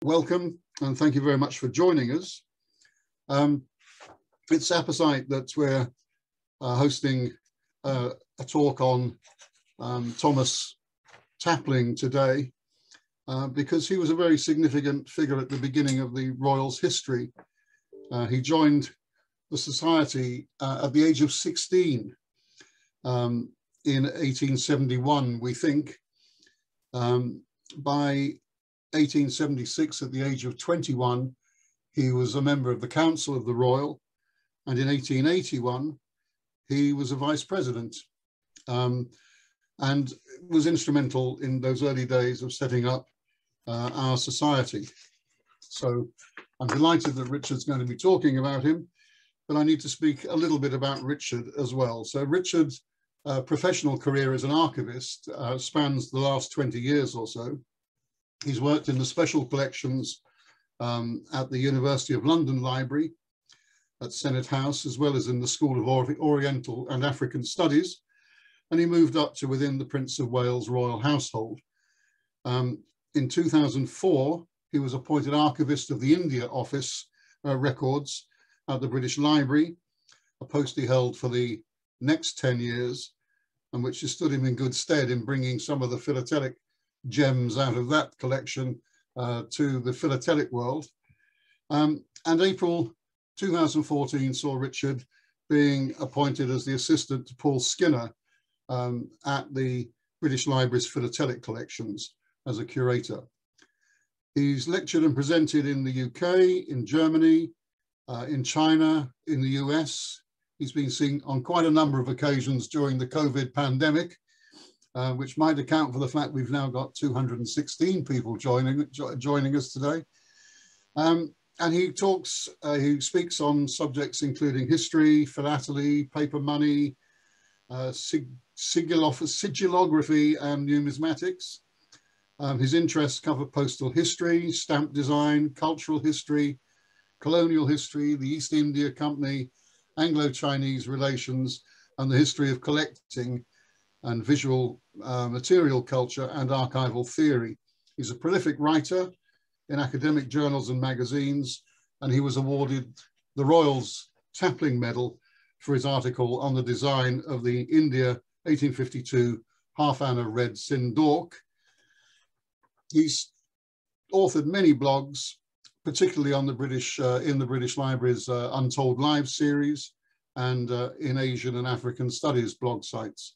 welcome and thank you very much for joining us. It's apposite that we're hosting a talk on Thomas Tapling today because he was a very significant figure at the beginning of the Royal's history. He joined the Society at the age of 16 in 1871, we think. By 1876, at the age of 21, he was a member of the Council of the Royal, and in 1881, he was a vice president and was instrumental in those early days of setting up our society. So I'm delighted that Richard's going to be talking about him, but I need to speak a little bit about Richard as well. So Richard's professional career as an archivist spans the last 20 years or so. He's worked in the special collections at the University of London Library at Senate House, as well as in the School of Oriental and African Studies. And he moved up to within the Prince of Wales royal household. In 2004, he was appointed Archivist of the India Office Records at the British Library, a post he held for the next 10 years, and which has stood him in good stead in bringing some of the philatelic gems out of that collection to the philatelic world. And April 2014 saw Richard being appointed as the assistant to Paul Skinner at the British Library's philatelic collections as a curator. He's lectured and presented in the UK, in Germany, in China, in the US. He's been seen on quite a number of occasions during the COVID pandemic, which might account for the fact we've now got 216 people joining us today. And he speaks on subjects including history, philately, paper money, sigillography and numismatics. His interests cover postal history, stamp design, cultural history, colonial history, the East India Company, Anglo-Chinese relations, and the history of collecting and visual material culture and archival theory. He's a prolific writer in academic journals and magazines, and he was awarded the Royal's Tapling Medal for his article on the design of the India 1852 half-anna red Sindork. He's authored many blogs, particularly on the British, in the British Library's Untold Lives series and in Asian and African Studies blog sites.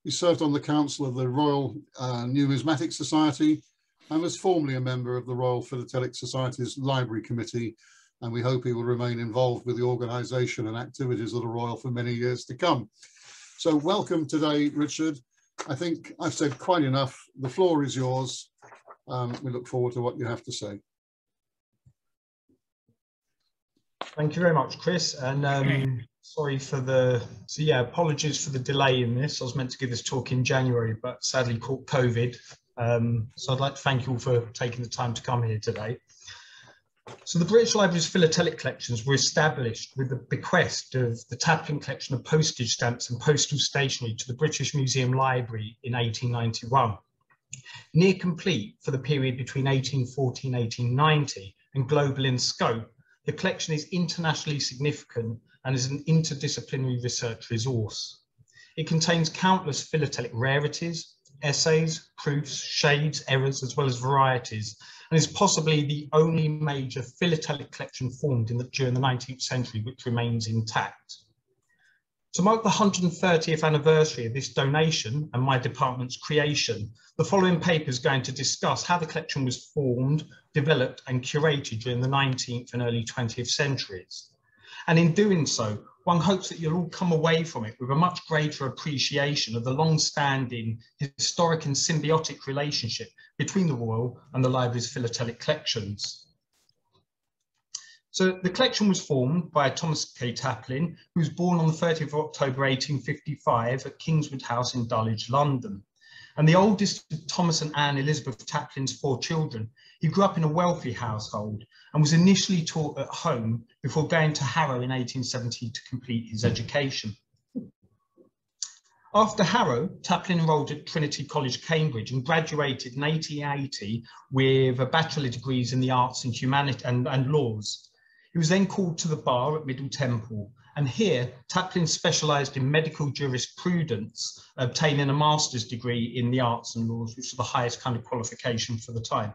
He served on the Council of the Royal Numismatic Society and was formerly a member of the Royal Philatelic Society's Library Committee, and we hope he will remain involved with the organisation and activities of the Royal for many years to come. So welcome today, Richard. I think I've said quite enough. The floor is yours. We look forward to what you have to say. Thank you very much, Chris, and sorry for the, apologies for the delay in this. I was meant to give this talk in January, but sadly caught COVID. So I'd like to thank you all for taking the time to come here today. So the British Library's philatelic collections were established with the bequest of the Tapling Collection of postage stamps and postal stationery to the British Museum Library in 1891. Near complete for the period between 1840 and 1890 and global in scope, the collection is internationally significant and is an interdisciplinary research resource. It contains countless philatelic rarities, essays, proofs, shades, errors, as well as varieties, and is possibly the only major philatelic collection formed during the 19th century which remains intact. To mark the 130th anniversary of this donation and my department's creation, the following paper is going to discuss how the collection was formed, developed and curated during the 19th and early 20th centuries. And in doing so, one hopes that you'll all come away from it with a much greater appreciation of the long-standing historic and symbiotic relationship between the Royal and the Library's philatelic collections. So the collection was formed by Thomas Keay Tapling, who was born on the 30th of October 1855 at Kingswood House in Dulwich, London. And the oldest of Thomas and Anne Elizabeth Tapling's 4 children, he grew up in a wealthy household and was initially taught at home before going to Harrow in 1870 to complete his education. After Harrow, Tapling enrolled at Trinity College, Cambridge, and graduated in 1880 with a bachelor degrees in the arts and humanities and laws. He was then called to the bar at Middle Temple, and here Tapling specialised in medical jurisprudence, obtaining a master's degree in the arts and laws, which was the highest kind of qualification for the time.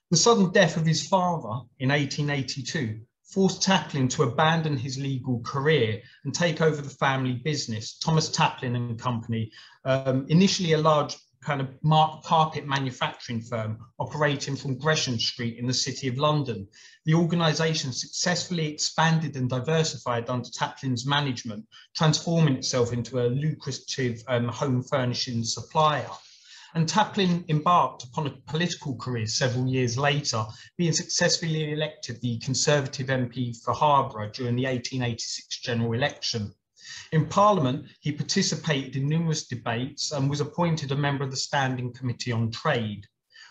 The sudden death of his father in 1882 forced Tapling to abandon his legal career and take over the family business, Thomas Tapling and Company, initially a large kind of carpet manufacturing firm operating from Gresham Street in the City of London. The organisation successfully expanded and diversified under Tapling's management, transforming itself into a lucrative home furnishing supplier. And Tapling embarked upon a political career several years later, being successfully elected the Conservative MP for Harborough during the 1886 general election. In Parliament, he participated in numerous debates and was appointed a member of the Standing Committee on Trade.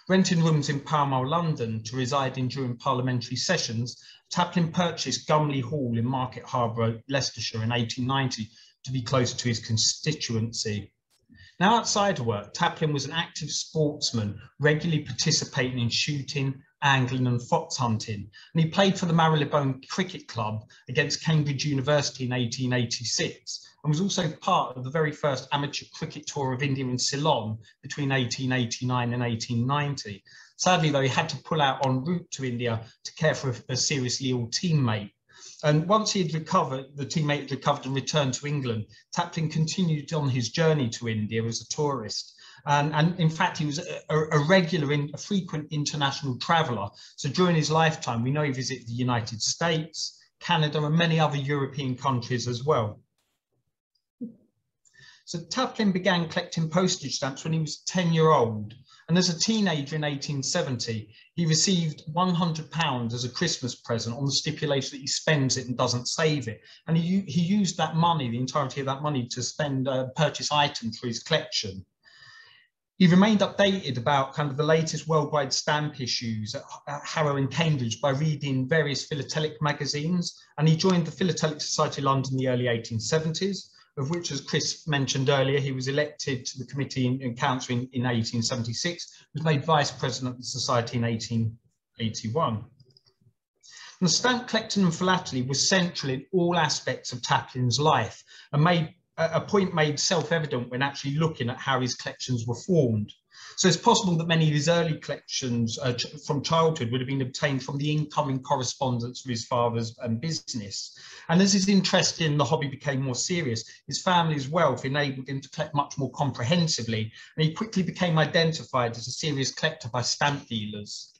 Renting rooms in Pall Mall, London to reside in during parliamentary sessions, Tapling purchased Gumley Hall in Market Harborough, Leicestershire in 1890 to be closer to his constituency. Now, outside of work, Tapling was an active sportsman, regularly participating in shooting, angling and fox hunting, and he played for the Marylebone Cricket Club against Cambridge University in 1886, and was also part of the very first amateur cricket tour of India in Ceylon between 1889 and 1890. Sadly, though, he had to pull out en route to India to care for a seriously ill teammate. And once he had recovered, the teammate had recovered and returned to England, Tapling continued on his journey to India as a tourist. And in fact, he was a frequent international traveller. So during his lifetime, we know he visited the United States, Canada, and many other European countries as well. So Tapling began collecting postage stamps when he was 10-year-old. And as a teenager in 1870, he received £100 as a Christmas present on the stipulation that he spends it and doesn't save it. And he used that money, the entirety of that money, to purchase items for his collection. He remained updated about kind of the latest worldwide stamp issues at Harrow and Cambridge by reading various philatelic magazines, and he joined the Philatelic Society London in the early 1870s, of which, as Chris mentioned earlier, he was elected to the Committee in Council in 1876, was made Vice President of the Society in 1881. And the stamp collecting and philately was central in all aspects of Tapling's life, and made a point made self-evident when actually looking at how his collections were formed. So it's possible that many of his early collections from childhood would have been obtained from the incoming correspondence of his father's business. And as his interest in the hobby became more serious, his family's wealth enabled him to collect much more comprehensively, and he quickly became identified as a serious collector by stamp dealers.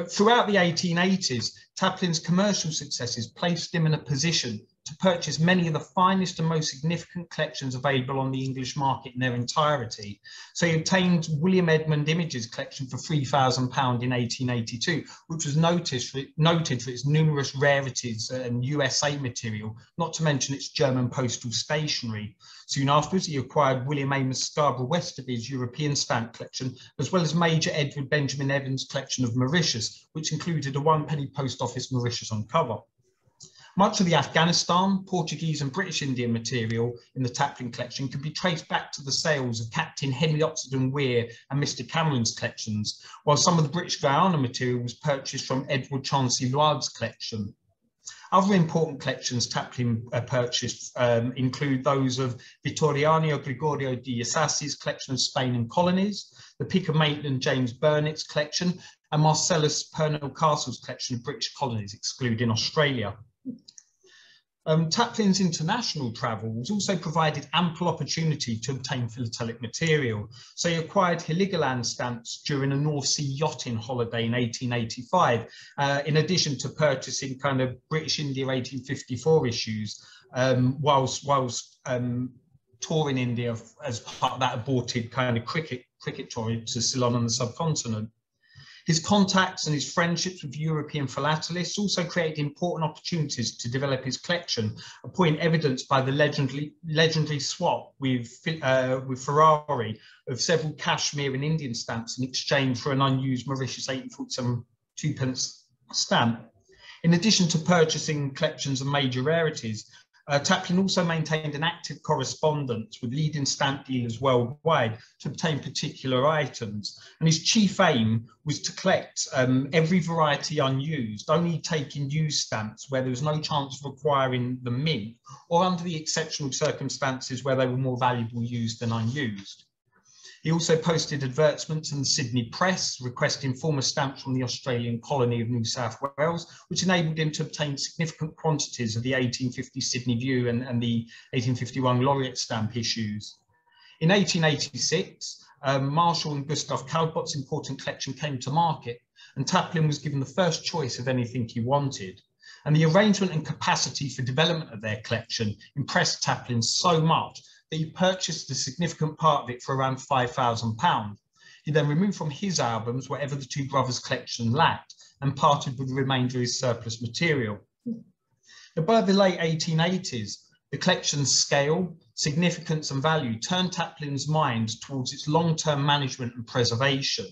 Throughout the 1880s, Tapling's commercial successes placed him in a position to purchase many of the finest and most significant collections available on the English market in their entirety. So he obtained William Edmund Image's collection for £3,000 in 1882, which was noted for its numerous rarities and USA material, not to mention its German postal stationery. Soon afterwards, he acquired William Amos Scarborough Westerby's European stamp collection, as well as Major Edward Benjamin Evans' collection of Mauritius, which included a one-penny post office Mauritius on cover. Much of the Afghanistan, Portuguese and British Indian material in the Tapling collection can be traced back to the sales of Captain Henry Oxenden Weir and Mr. Cameron's collections, while some of the British Guiana material was purchased from Edward Chauncey Loide's collection. Other important collections Tapling purchased include those of Vittoriano Gregorio di Assassi's collection of Spain and colonies, the Pick of Maitland James Burnett's collection, and Marcellus Purnell Castle's collection of British colonies, excluding Australia. Tapling's international travels also provided ample opportunity to obtain philatelic material. So he acquired Heligoland stamps during a North Sea yachting holiday in 1885, in addition to purchasing kind of British India 1854 issues, whilst touring India as part of that aborted kind of cricket tour to Ceylon and the subcontinent. His contacts and his friendships with European philatelists also created important opportunities to develop his collection, a point evidenced by the legendary swap with Ferrari of several Kashmir and Indian stamps in exchange for an unused Mauritius 1847 2p stamp. In addition to purchasing collections of major rarities, Tapling also maintained an active correspondence with leading stamp dealers worldwide to obtain particular items. And his chief aim was to collect every variety unused, only taking used stamps where there was no chance of acquiring them mint, or under the exceptional circumstances where they were more valuable used than unused. He also posted advertisements in the Sydney Press requesting former stamps from the Australian colony of New South Wales, which enabled him to obtain significant quantities of the 1850 Sydney View and the 1851 Laureate stamp issues. In 1886, Marshall and Gustav Calbot's important collection came to market, and Tapling was given the first choice of anything he wanted. And the arrangement and capacity for development of their collection impressed Tapling so much that he purchased a significant part of it for around £5,000. He then removed from his albums whatever the two brothers' collection lacked and parted with the remainder of his surplus material. But by the late 1880s, the collection's scale, significance and value turned Tapling's mind towards its long-term management and preservation.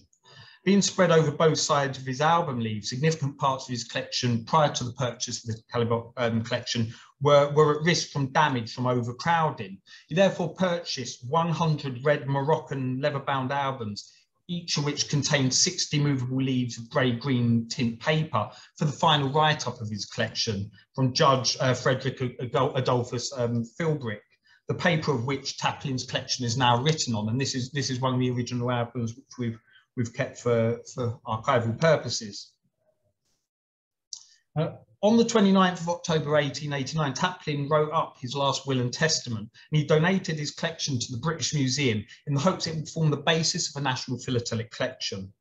Being spread over both sides of his album leaves, significant parts of his collection prior to the purchase of the Calibot collection were at risk from damage from overcrowding. He therefore purchased 100 red Moroccan leather-bound albums, each of which contained 60 movable leaves of grey-green tint paper for the final write-up of his collection from Judge Frederick Adolphus Philbrick, the paper of which Tapling's collection is now written on. And this is one of the original albums which we've kept for archival purposes. On the 29th of October 1889, Tapling wrote up his last will and testament, and he donated his collection to the British Museum in the hopes it would form the basis of a national philatelic collection.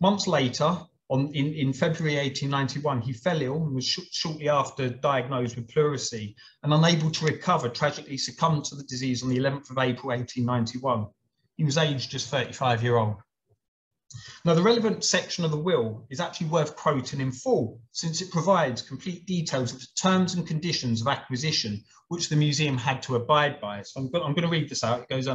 Months later, in February 1891, he fell ill and was shortly after diagnosed with pleurisy, and unable to recover, tragically succumbed to the disease on the 11th of April 1891. He was aged just 35-years-old. Now, the relevant section of the will is actually worth quoting in full, since it provides complete details of the terms and conditions of acquisition which the museum had to abide by. So I'm going to read this out. It goes,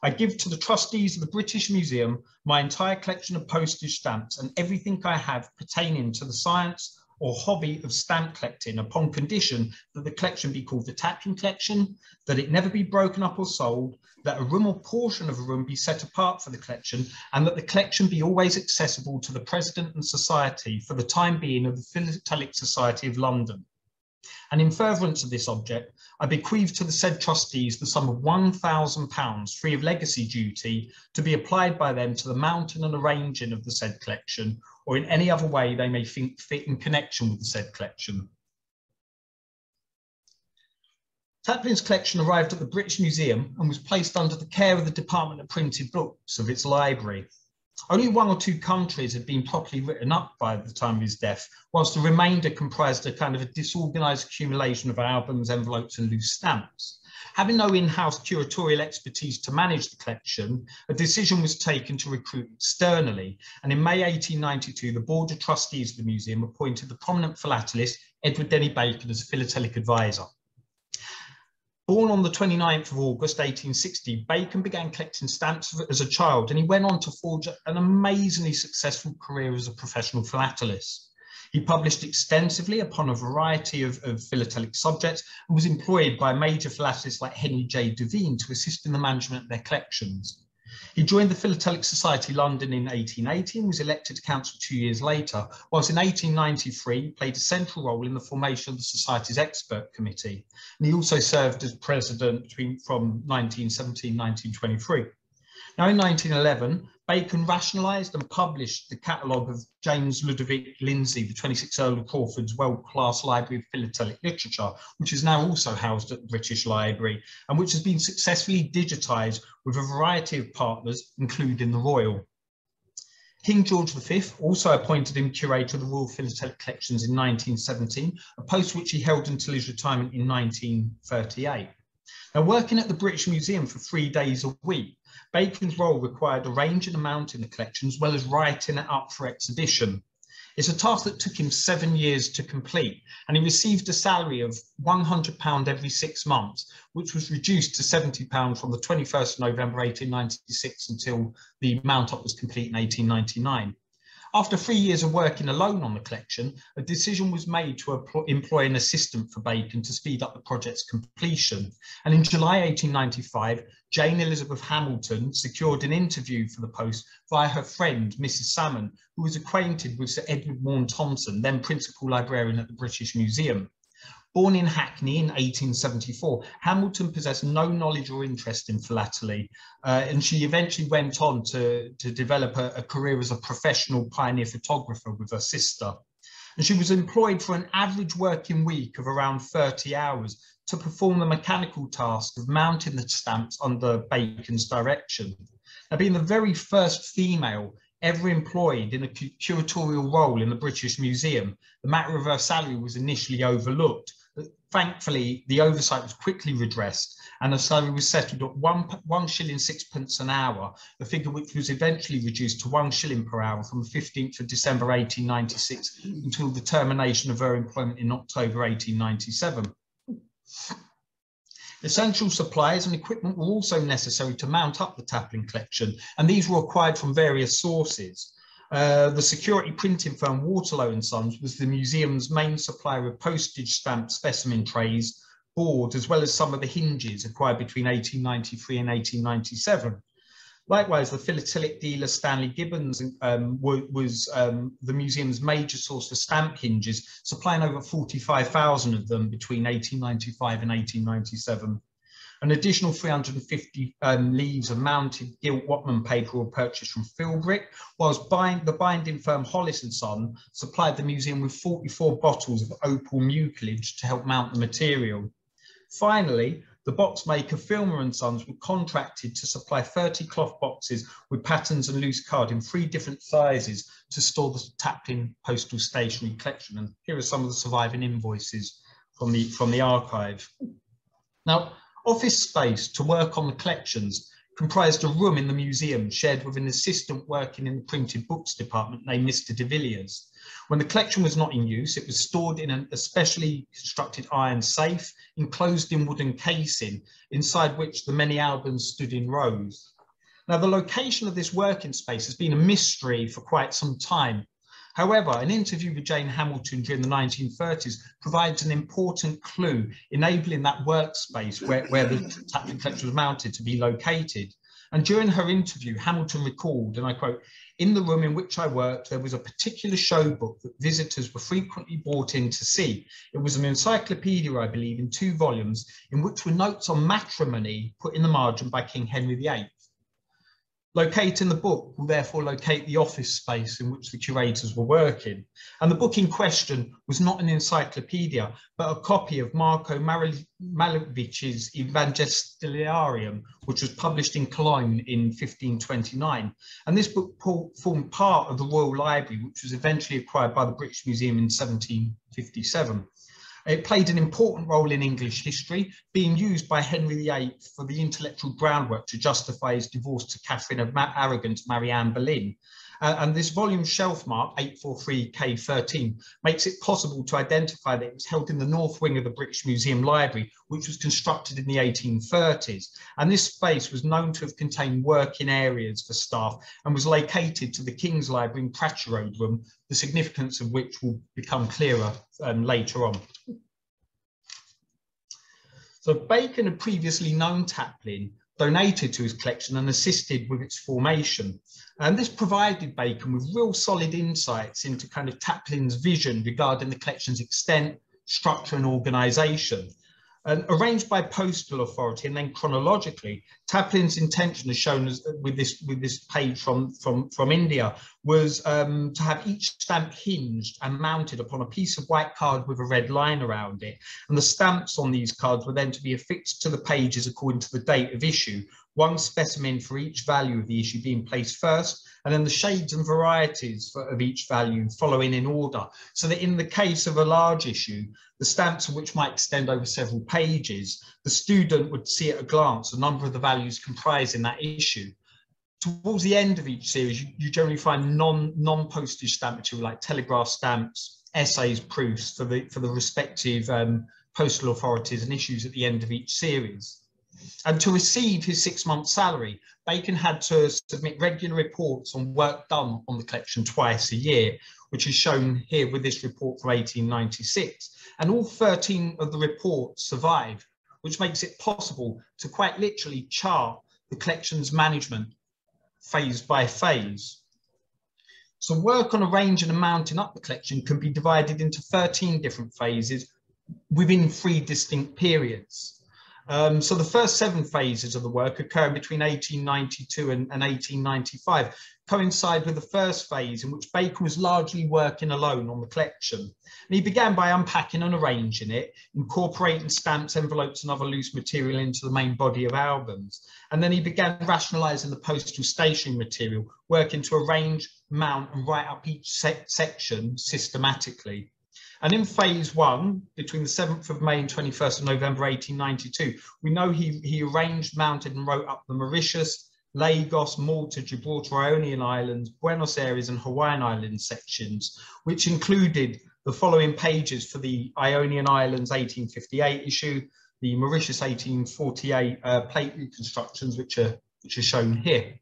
I give to the trustees of the British Museum my entire collection of postage stamps and everything I have pertaining to the science or hobby of stamp collecting, upon condition that the collection be called the Tapling Collection, that it never be broken up or sold, that a room or portion of a room be set apart for the collection, and that the collection be always accessible to the President and Society for the time being of the Philatelic Society of London. And in furtherance of this object, I bequeath to the said trustees the sum of £1,000 free of legacy duty to be applied by them to the mounting and arranging of the said collection, or in any other way they may think fit in connection with the said collection. Tapling's collection arrived at the British Museum and was placed under the care of the Department of Printed Books of its library. Only 1 or 2 countries had been properly written up by the time of his death, whilst the remainder comprised a kind of a disorganised accumulation of albums, envelopes and loose stamps. Having no in-house curatorial expertise to manage the collection, a decision was taken to recruit externally, and in May 1892, the Board of Trustees of the museum appointed the prominent philatelist Edward Denny Bacon as a philatelic advisor. Born on the 29th of August 1860, Bacon began collecting stamps as a child, and he went on to forge an amazingly successful career as a professional philatelist. He published extensively upon a variety of philatelic subjects and was employed by major philatelists like Henry J Devine to assist in the management of their collections. He joined the Philatelic Society London in 1880 and was elected to council 2 years later, whilst in 1893 he played a central role in the formation of the Society's expert committee. And he also served as president from 1917 to 1923. Now, in 1911, Bacon rationalised and published the catalogue of James Ludovic Lindsay, the 26th Earl of Crawford's world-class library of philatelic literature, which is now also housed at the British Library, and which has been successfully digitised with a variety of partners, including the Royal. King George V also appointed him curator of the Royal Philatelic Collections in 1917, a post which he held until his retirement in 1938. Now, working at the British Museum for 3 days a week, Bacon's role required arranging and mounting the collection as well as writing it up for exhibition. It's a task that took him 7 years to complete, and he received a salary of £100 every 6 months, which was reduced to £70 from the 21st of November 1896 until the mount-up was complete in 1899. After 3 years of working alone on the collection, a decision was made to employ an assistant for Bacon to speed up the project's completion. And in July 1895, Jane Elizabeth Hamilton secured an interview for the post via her friend, Mrs. Salmon, who was acquainted with Sir Edward Morne Thompson, then principal librarian at the British Museum. Born in Hackney in 1874, Hamilton possessed no knowledge or interest in philately, and she eventually went on to develop a career as a professional pioneer photographer with her sister. And she was employed for an average working week of around 30 hours to perform the mechanical task of mounting the stamps under Bacon's direction. Now, being the very first female ever employed in a curatorial role in the British Museum, the matter of her salary was initially overlooked. But thankfully, the oversight was quickly redressed and her salary was settled at £1 shilling 6 an hour, a figure which was eventually reduced to £1 shilling per hour from the 15th of December 1896 until the termination of her employment in October 1897. Essential supplies and equipment were also necessary to mount up the Tapling collection, and these were acquired from various sources. The security printing firm Waterlow and Sons was the museum's main supplier of postage stamp specimen trays, boards, as well as some of the hinges acquired between 1893 and 1897. Likewise, the philatelic dealer Stanley Gibbons was the museum's major source for stamp hinges, supplying over 45,000 of them between 1895 and 1897. An additional 350 leaves of mounted gilt Watman paper were purchased from Philbrick, whilst the binding firm Hollis and Son supplied the museum with 44 bottles of opal mucilage to help mount the material. Finally, the box maker Filmer and Sons were contracted to supply 30 cloth boxes with patterns and loose card in 3 different sizes to store the Tapling postal stationery collection. And here are some of the surviving invoices from the archive. Now, office space to work on the collections comprised a room in the museum shared with an assistant working in the printed books department named Mr. de Villiers. When the collection was not in use, it was stored in a specially constructed iron safe enclosed in wooden casing, inside which the many albums stood in rows. Now, the location of this working space has been a mystery for quite some time. However, an interview with Jane Hamilton during the 1930s provides an important clue, enabling that workspace where the Tapling collection was mounted to be located. And during her interview, Hamilton recalled, and I quote, "In the room in which I worked, there was a particular show book that visitors were frequently brought in to see. It was an encyclopedia, I believe, in 2 volumes, in which were notes on matrimony put in the margin by King Henry VIII. Locating the book will therefore locate the office space in which the curators were working. And the book in question was not an encyclopedia, but a copy of Marco Malevich's Evangeliarium, which was published in Cologne in 1529. And this book formed part of the Royal Library, which was eventually acquired by the British Museum in 1757. It played an important role in English history, being used by Henry VIII for the intellectual groundwork to justify his divorce to Catherine of Aragon to marry Anne Boleyn. And this volume shelf mark, 843K13, makes it possible to identify that it was held in the north wing of the British Museum Library, which was constructed in the 1830s. And this space was known to have contained working areas for staff and was located to the King's Library in Pratchett Road Room, the significance of which will become clearer later on. So Bacon had previously known Tapling, donated to his collection and assisted with its formation. And this provided Bacon with real solid insights into kind of Tapling's vision regarding the collection's extent, structure and organisation. And arranged by postal authority and then chronologically, Tapling's intention, as shown as, with this page from India, was to have each stamp hinged and mounted upon a piece of white card with a red line around it. And the stamps on these cards were then to be affixed to the pages according to the date of issue, 1 specimen for each value of the issue being placed first, and then the shades and varieties of each value following in order, so that in the case of a large issue, the stamps of which might extend over several pages, the student would see at a glance a number of the values comprising that issue. Towards the end of each series, you generally find non-postage stamp material like telegraph stamps, essays, proofs for the respective postal authorities and issues at the end of each series. And to receive his 6-month salary, Bacon had to submit regular reports on work done on the collection twice a year, which is shown here with this report from 1896. And all 13 of the reports survive, which makes it possible to quite literally chart the collection's management phase by phase. So work on arranging and mounting up the collection can be divided into 13 different phases within 3 distinct periods. So the first 7 phases of the work occurring between 1892 and 1895 coincide with the first phase, in which Bacon was largely working alone on the collection. And he began by unpacking and arranging it, incorporating stamps, envelopes and other loose material into the main body of albums. And then he began rationalising the postal stationery material, working to arrange, mount and write up each section systematically. And in phase 1, between the 7th of May and 21st of November 1892, we know he arranged, mounted and wrote up the Mauritius, Lagos, Malta, Gibraltar, Ionian Islands, Buenos Aires and Hawaiian Islands sections, which included the following pages for the Ionian Islands 1858 issue, the Mauritius 1848 plate reconstructions, which are shown here.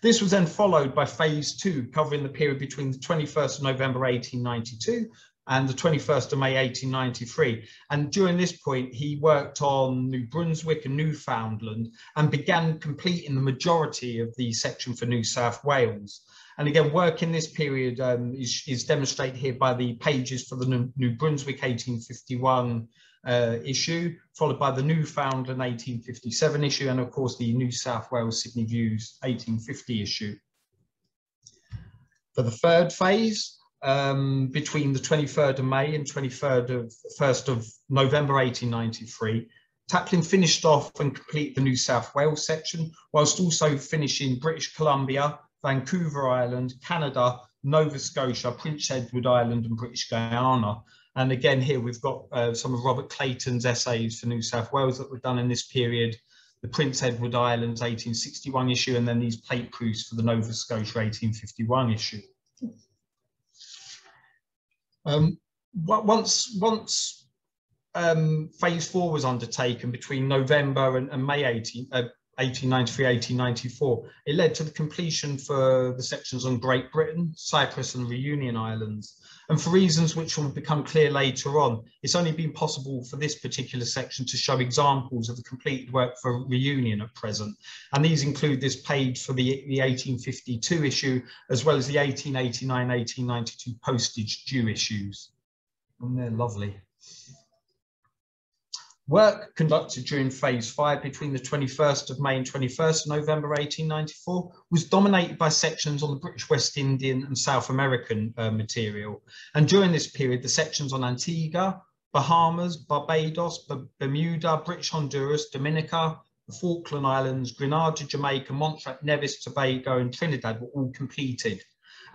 This was then followed by phase 2, covering the period between the 21st of November 1892 and the 21st of May 1893. And during this point, he worked on New Brunswick and Newfoundland and began completing the majority of the section for New South Wales. And again, work in this period is demonstrated here by the pages for the New Brunswick 1851 issue, followed by the Newfoundland 1857 issue, and of course the New South Wales Sydney Views 1850 issue. For the third phase, between the 23rd of May and 1st of November 1893, Tapling finished off and completed the New South Wales section, whilst also finishing British Columbia, Vancouver Island, Canada, Nova Scotia, Prince Edward Island and British Guyana. And again, here we've got some of Robert Clayton's essays for New South Wales that were done in this period, the Prince Edward Islands 1861 issue, and then these plate proofs for the Nova Scotia 1851 issue. Once phase 4 was undertaken between November and May 1893-1894, it led to the completion for the sections on Great Britain, Cyprus and Reunion Islands. And for reasons which will become clear later on, it's only been possible for this particular section to show examples of the completed work for Reunion at present. And these include this page for the 1852 issue, as well as the 1889-1892 Postage due issues. And they're lovely. Work conducted during phase 5 between the 21st of May and 21st of November 1894 was dominated by sections on the British West Indian and South American material. And during this period, the sections on Antigua, Bahamas, Barbados, Bermuda, British Honduras, Dominica, the Falkland Islands, Grenada, Jamaica, Montserrat, Nevis, Tobago and Trinidad were all completed.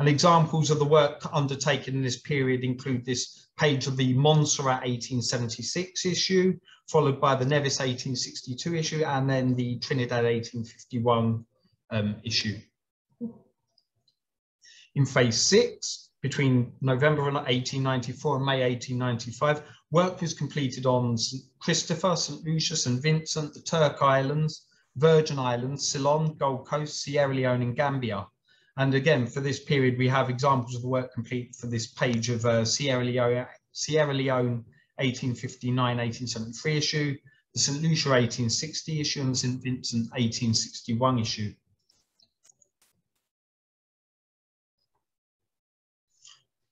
And examples of the work undertaken in this period include this page of the Montserrat 1876 issue, followed by the Nevis 1862 issue, and then the Trinidad 1851 issue. In phase 6, between November 1894 and May 1895, work was completed on St. Christopher, St. Lucia, St. Vincent, the Turk Islands, Virgin Islands, Ceylon, Gold Coast, Sierra Leone and Gambia. And again, for this period, we have examples of the work completed for this page of Sierra Leone 1859-1873 issue, the St. Lucia 1860 issue, and the St. Vincent 1861 issue.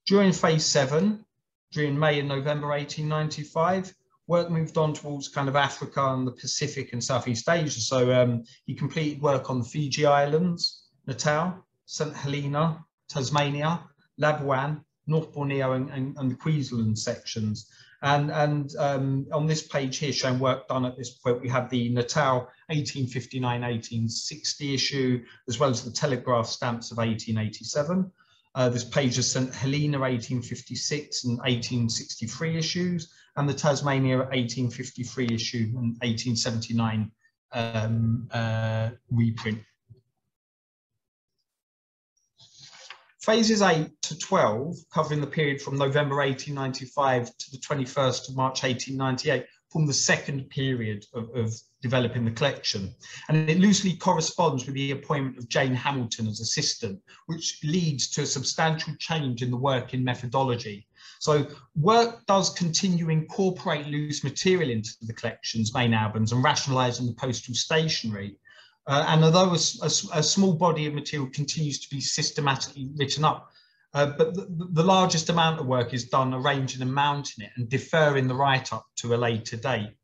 During phase 7, during May and November 1895, work moved on towards kind of Africa and the Pacific and Southeast Asia. So he completed work on the Fiji Islands, Natal, St. Helena, Tasmania, Labuan, North Borneo and the Queensland sections. And on this page here showing work done at this point, we have the Natal 1859-1860 issue, as well as the telegraph stamps of 1887. This page is St. Helena 1856 and 1863 issues, and the Tasmania 1853 issue and 1879 reprint. Phases 8 to 12, covering the period from November 1895 to the 21st of March 1898, form the second period of developing the collection. And it loosely corresponds with the appointment of Jane Hamilton as assistant, which leads to a substantial change in the working methodology. So work does continue to incorporate loose material into the collection's main albums and rationalising the postal stationery. And although a small body of material continues to be systematically written up, but the largest amount of work is done arranging and mounting it and deferring the write-up to a later date.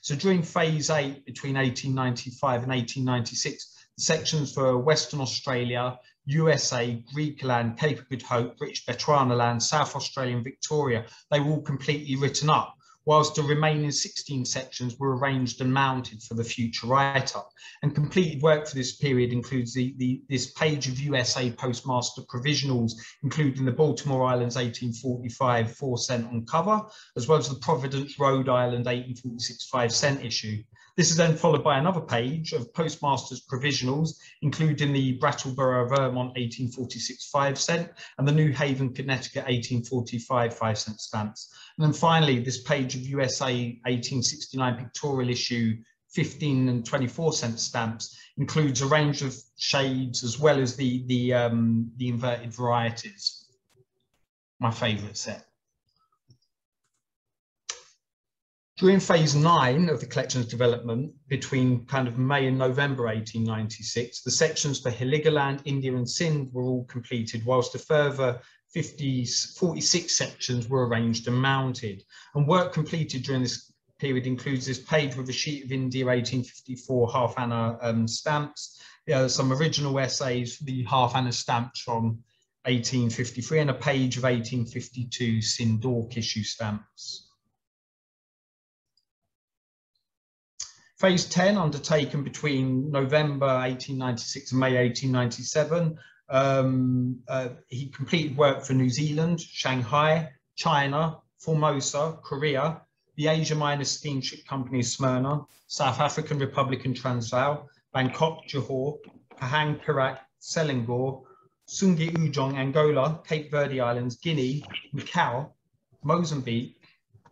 So during phase 8, between 1895 and 1896, the sections for Western Australia, USA, Greek land, Cape of Good Hope, British Bechuanaland, South Australia and Victoria, they were all completely written up, whilst the remaining 16 sections were arranged and mounted for the future write-up. And completed work for this period includes this page of USA Postmaster provisionals, including the Baltimore Islands 1845 4-cent on cover, as well as the Providence, Rhode Island 1846 5-cent issue. This is then followed by another page of Postmasters provisionals, including the Brattleboro, Vermont 1846 5-cent and the New Haven, Connecticut 1845 5-cent stamps. And then finally, this page of USA 1869 pictorial issue 15 and 24-cent stamps includes a range of shades as well as the inverted varieties. My favourite set. During phase 9 of the collection's development, between kind of May and November 1896, the sections for Heligoland, India and Sindh were all completed, whilst a further 46 sections were arranged and mounted. And work completed during this period includes this page with a sheet of India 1854 half-anna stamps, some original essays for the half-anna stamps from 1853, and a page of 1852 Sindh issue stamps. Phase 10, undertaken between November 1896 and May 1897, he completed work for New Zealand, Shanghai, China, Formosa, Korea, the Asia Minor Steamship Company Smyrna, South African Republic and Transvaal, Bangkok, Johor, Pahang, Perak, Selangor, Sungai Ujong, Angola, Cape Verde Islands, Guinea, Macau, Mozambique,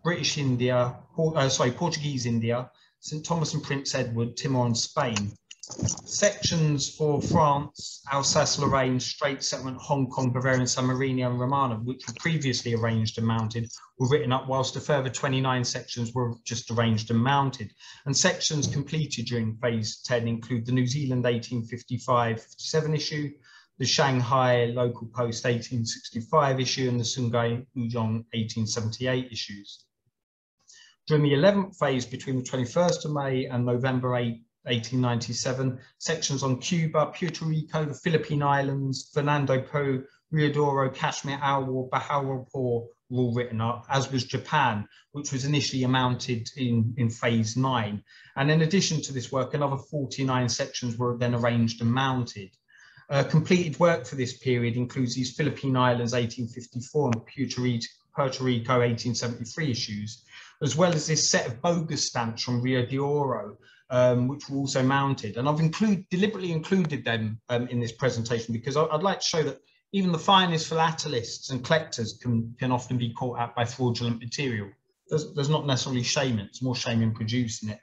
British India, Portuguese India, St. Thomas and Prince Edward, Timor and Spain. Sections for France, Alsace-Lorraine, Straits Settlement, Hong Kong, Bavaria, San Marino and Romana, which were previously arranged and mounted, were written up, whilst a further 29 sections were just arranged and mounted. And sections completed during phase 10 include the New Zealand 1855-57 issue, the Shanghai Local Post 1865 issue and the Sungai Ujong 1878 issues. During the 11th phase, between the 21st of May and November 8, 1897, sections on Cuba, Puerto Rico, the Philippine Islands, Fernando Po, Rio de Oro, Kashmir, Alwar, Bahawalpur were all written up, as was Japan, which was initially mounted in phase 9. And in addition to this work, another 49 sections were then arranged and mounted. Completed work for this period includes these Philippine Islands 1854 and Puerto Rico 1873 issues, as well as this set of bogus stamps from Rio de Oro, which were also mounted. And I've deliberately included them in this presentation because I'd like to show that even the finest philatelists and collectors can often be caught out by fraudulent material. There's not necessarily shame in it, it's more shame in producing it.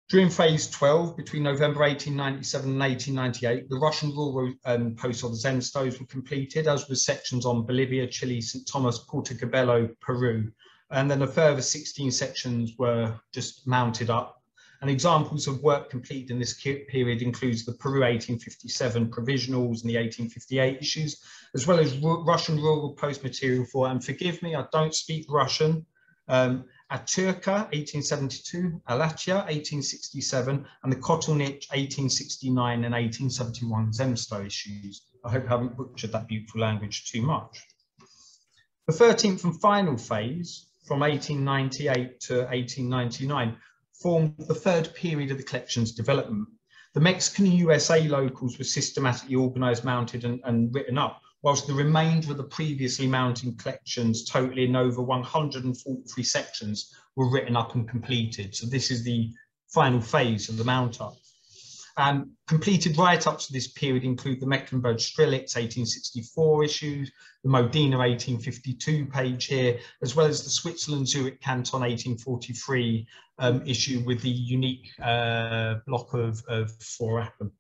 During phase 12, between November 1897 and 1898, the Russian rural posts or the Zemstos were completed, as were sections on Bolivia, Chile, St. Thomas, Portobello, Peru. And then a further 16 sections were just mounted up. And examples of work completed in this period includes the Peru 1857 provisionals and the 1858 issues, as well as Russian rural post material for, and forgive me, I don't speak Russian, Aturka 1872, Alachia 1867, and the Kotelnich 1869 and 1871 Zemsto issues. I hope I haven't butchered that beautiful language too much. The 13th and final phase, from 1898 to 1899, formed the third period of the collection's development. The Mexican and USA locals were systematically organised, mounted and written up, whilst the remainder of the previously mounted collections, totaling over 143 sections, were written up and completed. So this is the final phase of the mount up. And completed write-ups for this period include the Mecklenburg-Strelitz 1864 issues, the Modena 1852 page here, as well as the Switzerland-Zurich Canton 1843 issue with the unique block of forappen.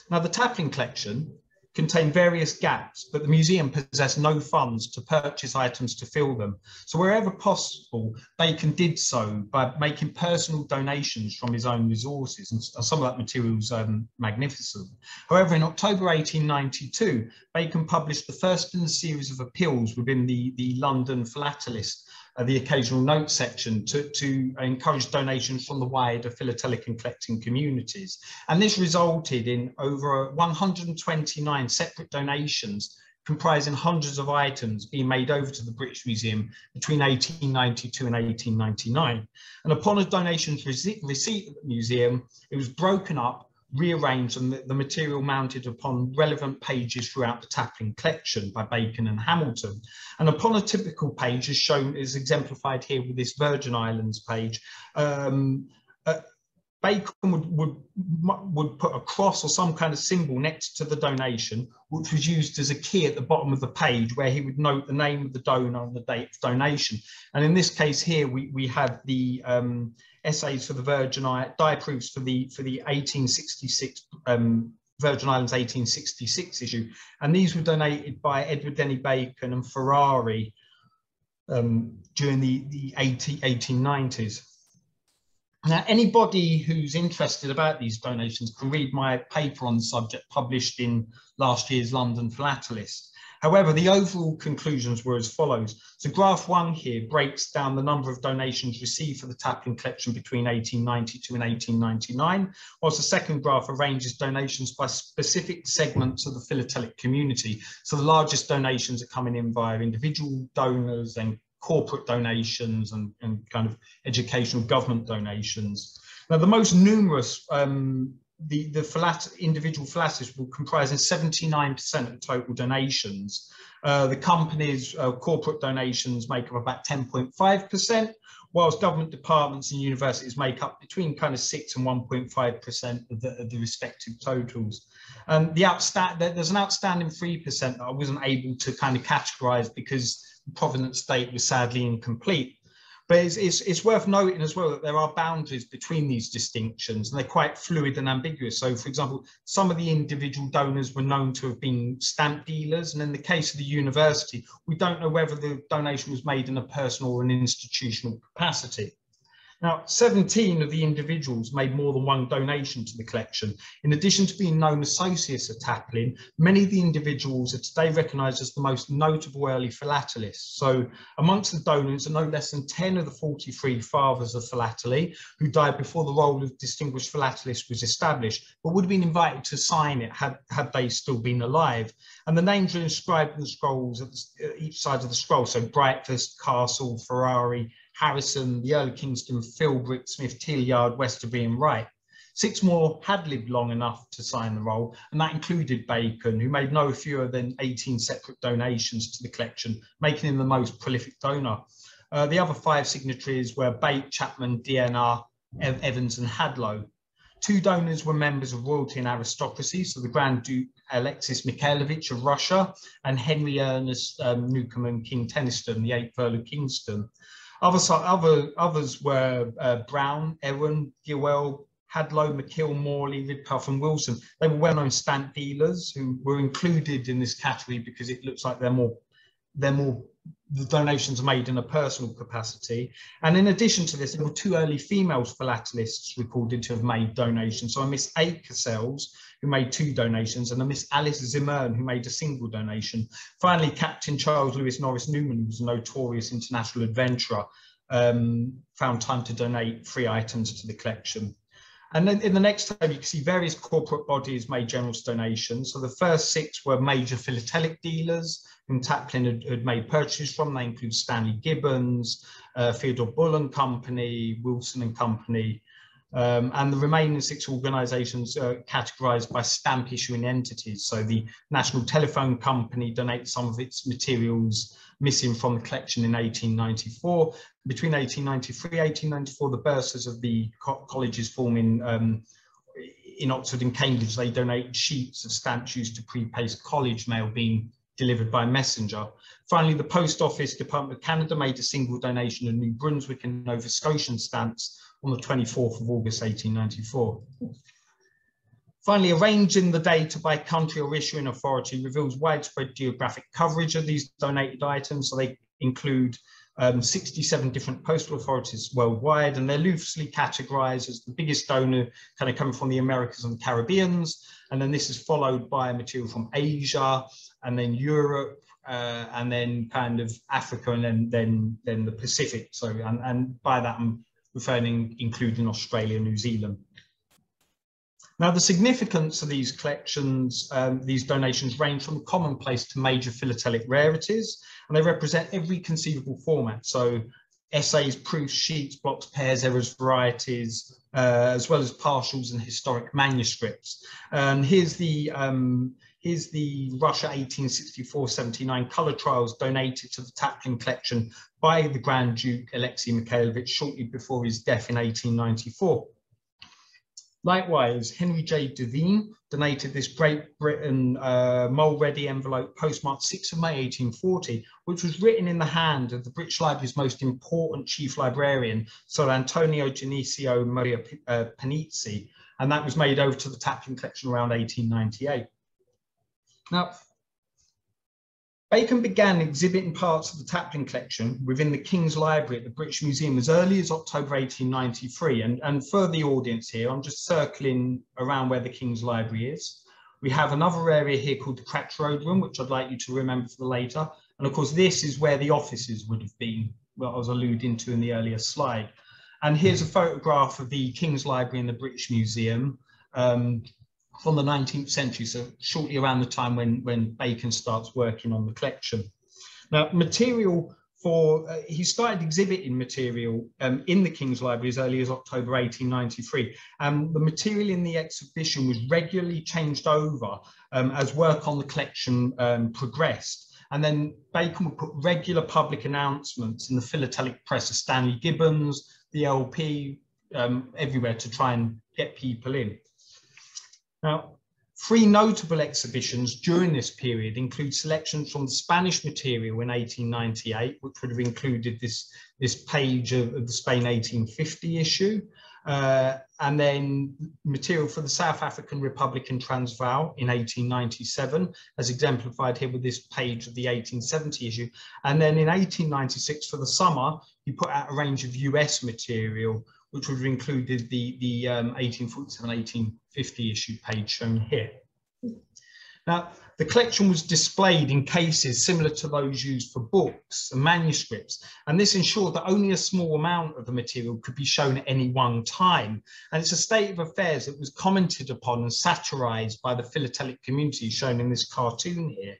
Now, the Tapling collection contained various gaps, but the museum possessed no funds to purchase items to fill them. So wherever possible, Bacon did so by making personal donations from his own resources, and some of that material is magnificent. However, in October 1892, Bacon published the first in a series of appeals within the London Philatelist, the occasional note section, to encourage donations from the wider philatelic and collecting communities. And this resulted in over 129 separate donations comprising hundreds of items being made over to the British Museum between 1892 and 1899. And upon a donation's receipt at the museum, it was broken up, rearranged, and the material mounted upon relevant pages throughout the Tapling collection by Bacon and Hamilton. And upon a typical page, as shown, is exemplified here with this Virgin Islands page, Bacon would put a cross or some kind of symbol next to the donation, which was used as a key at the bottom of the page, where he would note the name of the donor and the date of donation. And in this case here, we had the essays for the Virgin Islands, diaproofs for the 1866 Virgin Islands 1866 issue, and these were donated by Edward Denny Bacon and Ferrari during the 1890s. Now, anybody who's interested about these donations can read my paper on the subject published in last year's London Philatelist. However, the overall conclusions were as follows. So graph 1 here breaks down the number of donations received for the Tapling collection between 1892 and 1899, whilst the second graph arranges donations by specific segments of the philatelic community. So the largest donations are coming in via individual donors and corporate donations and kind of educational government donations. Now, the most numerous, individual philatelists will comprise 79% of total donations. The company's corporate donations make up about 10.5%, whilst government departments and universities make up between kind of 6 and 1.5% of the respective totals. There's an outstanding 3% that I wasn't able to kind of categorise because the provenance date was sadly incomplete. But it's worth noting as well that there are boundaries between these distinctions, and they're quite fluid and ambiguous. So, for example, some of the individual donors were known to have been stamp dealers, and in the case of the university, we don't know whether the donation was made in a personal or an institutional capacity. Now, 17 of the individuals made more than one donation to the collection. In addition to being known associates of Tapling, many of the individuals are today recognised as the most notable early philatelists. So amongst the donors are no less than 10 of the 43 fathers of philately who died before the role of distinguished philatelist was established, but would have been invited to sign it had they still been alive. And the names are inscribed in the scrolls at each side of the scroll. So Breakfast, Castle, Ferrari, Harrison, the Earl of Kingston, Philbrick, Smith, Tilliard, Westerby and Wright. 6 more had lived long enough to sign the roll, and that included Bacon, who made no fewer than 18 separate donations to the collection, making him the most prolific donor. The other 5 signatories were Bate, Chapman, DNR, Evans and Hadlow. 2 donors were members of royalty and aristocracy, so the Grand Duke Alexis Mikhailovich of Russia and Henry Ernest Newcomb and King Tennyson, the 8th Earl of Kingston. Others were Brown, Ewan, Gilwell, Hadlow, McKill, Morley, Ridpuff and Wilson. They were well-known stamp dealers who were included in this category because it looks like the donations are made in a personal capacity. And in addition to this, there were 2 early female philatelists recorded to have made donations. So a Miss A. Cassells, who made 2 donations, and a Miss Alice Zimmern, who made a single donation. Finally, Captain Charles Lewis Norris Newman, who was a notorious international adventurer, found time to donate 3 items to the collection. And then in the next table, you can see various corporate bodies made generous donations. So the first 6 were major philatelic dealers whom Tapling had made purchases from. They include Stanley Gibbons, Theodore Bull and Company, Wilson and Company, And the remaining 6 organisations are categorised by stamp issuing entities. So the National Telephone Company donated some of its materials missing from the collection in 1894. Between 1893 and 1894, the bursars of the colleges forming in Oxford and Cambridge, they donate sheets of stamps used to prepaste college mail being delivered by messenger. Finally, the Post Office Department of Canada made a single donation of New Brunswick and Nova Scotian stamps on the 24th of August 1894. Finally, arranging the data by country or issuing authority reveals widespread geographic coverage of these donated items. So they include 67 different postal authorities worldwide, and they're loosely categorized as the biggest donor kind of coming from the Americas and the Caribbeans. And then this is followed by material from Asia, and then Europe, and then kind of Africa, and then the Pacific. So, and by that I'm referring including Australia and New Zealand. Now, the significance of these collections, these donations range from commonplace to major philatelic rarities, and they represent every conceivable format. So essays, proofs, sheets, blocks, pairs, errors, varieties, as well as partials and historic manuscripts. And here's the Russia 1864-79 colour trials donated to the Tapling Collection by the Grand Duke Alexei Mikhailovich shortly before his death in 1894. Likewise, Henry J Devine donated this Great Britain mole-ready envelope postmarked 6th of May 1840, which was written in the hand of the British Library's most important chief librarian, Sir Antonio Genesio Maria Panizzi, and that was made over to the Tapling Collection around 1898. Now, Bacon began exhibiting parts of the Tapling Collection within the King's Library at the British Museum as early as October 1893. And for the audience here, I'm just circling around where the King's Library is. We have another area here called the Cratch Road Room, which I'd like you to remember for the later. And of course, this is where the offices would have been, what I was alluding to in the earlier slide. And here's a photograph of the King's Library in the British Museum from the 19th century, so shortly around the time when Bacon starts working on the collection. Now, material for, he started exhibiting material in the King's Library as early as October 1893. The material in the exhibition was regularly changed over as work on the collection progressed. And then Bacon would put regular public announcements in the philatelic press of Stanley Gibbons, the LP, everywhere to try and get people in. Now, 3 notable exhibitions during this period include selections from the Spanish material in 1898, which would have included this page of the Spain 1850 issue, and then material for the South African Republic in Transvaal in 1897, as exemplified here with this page of the 1870 issue. And then in 1896, for the summer, he put out a range of US material, which would have included the 1847-1850 issue page shown here. Now, the collection was displayed in cases similar to those used for books and manuscripts, and this ensured that only a small amount of the material could be shown at any one time. And it's a state of affairs that was commented upon and satirized by the philatelic community shown in this cartoon here.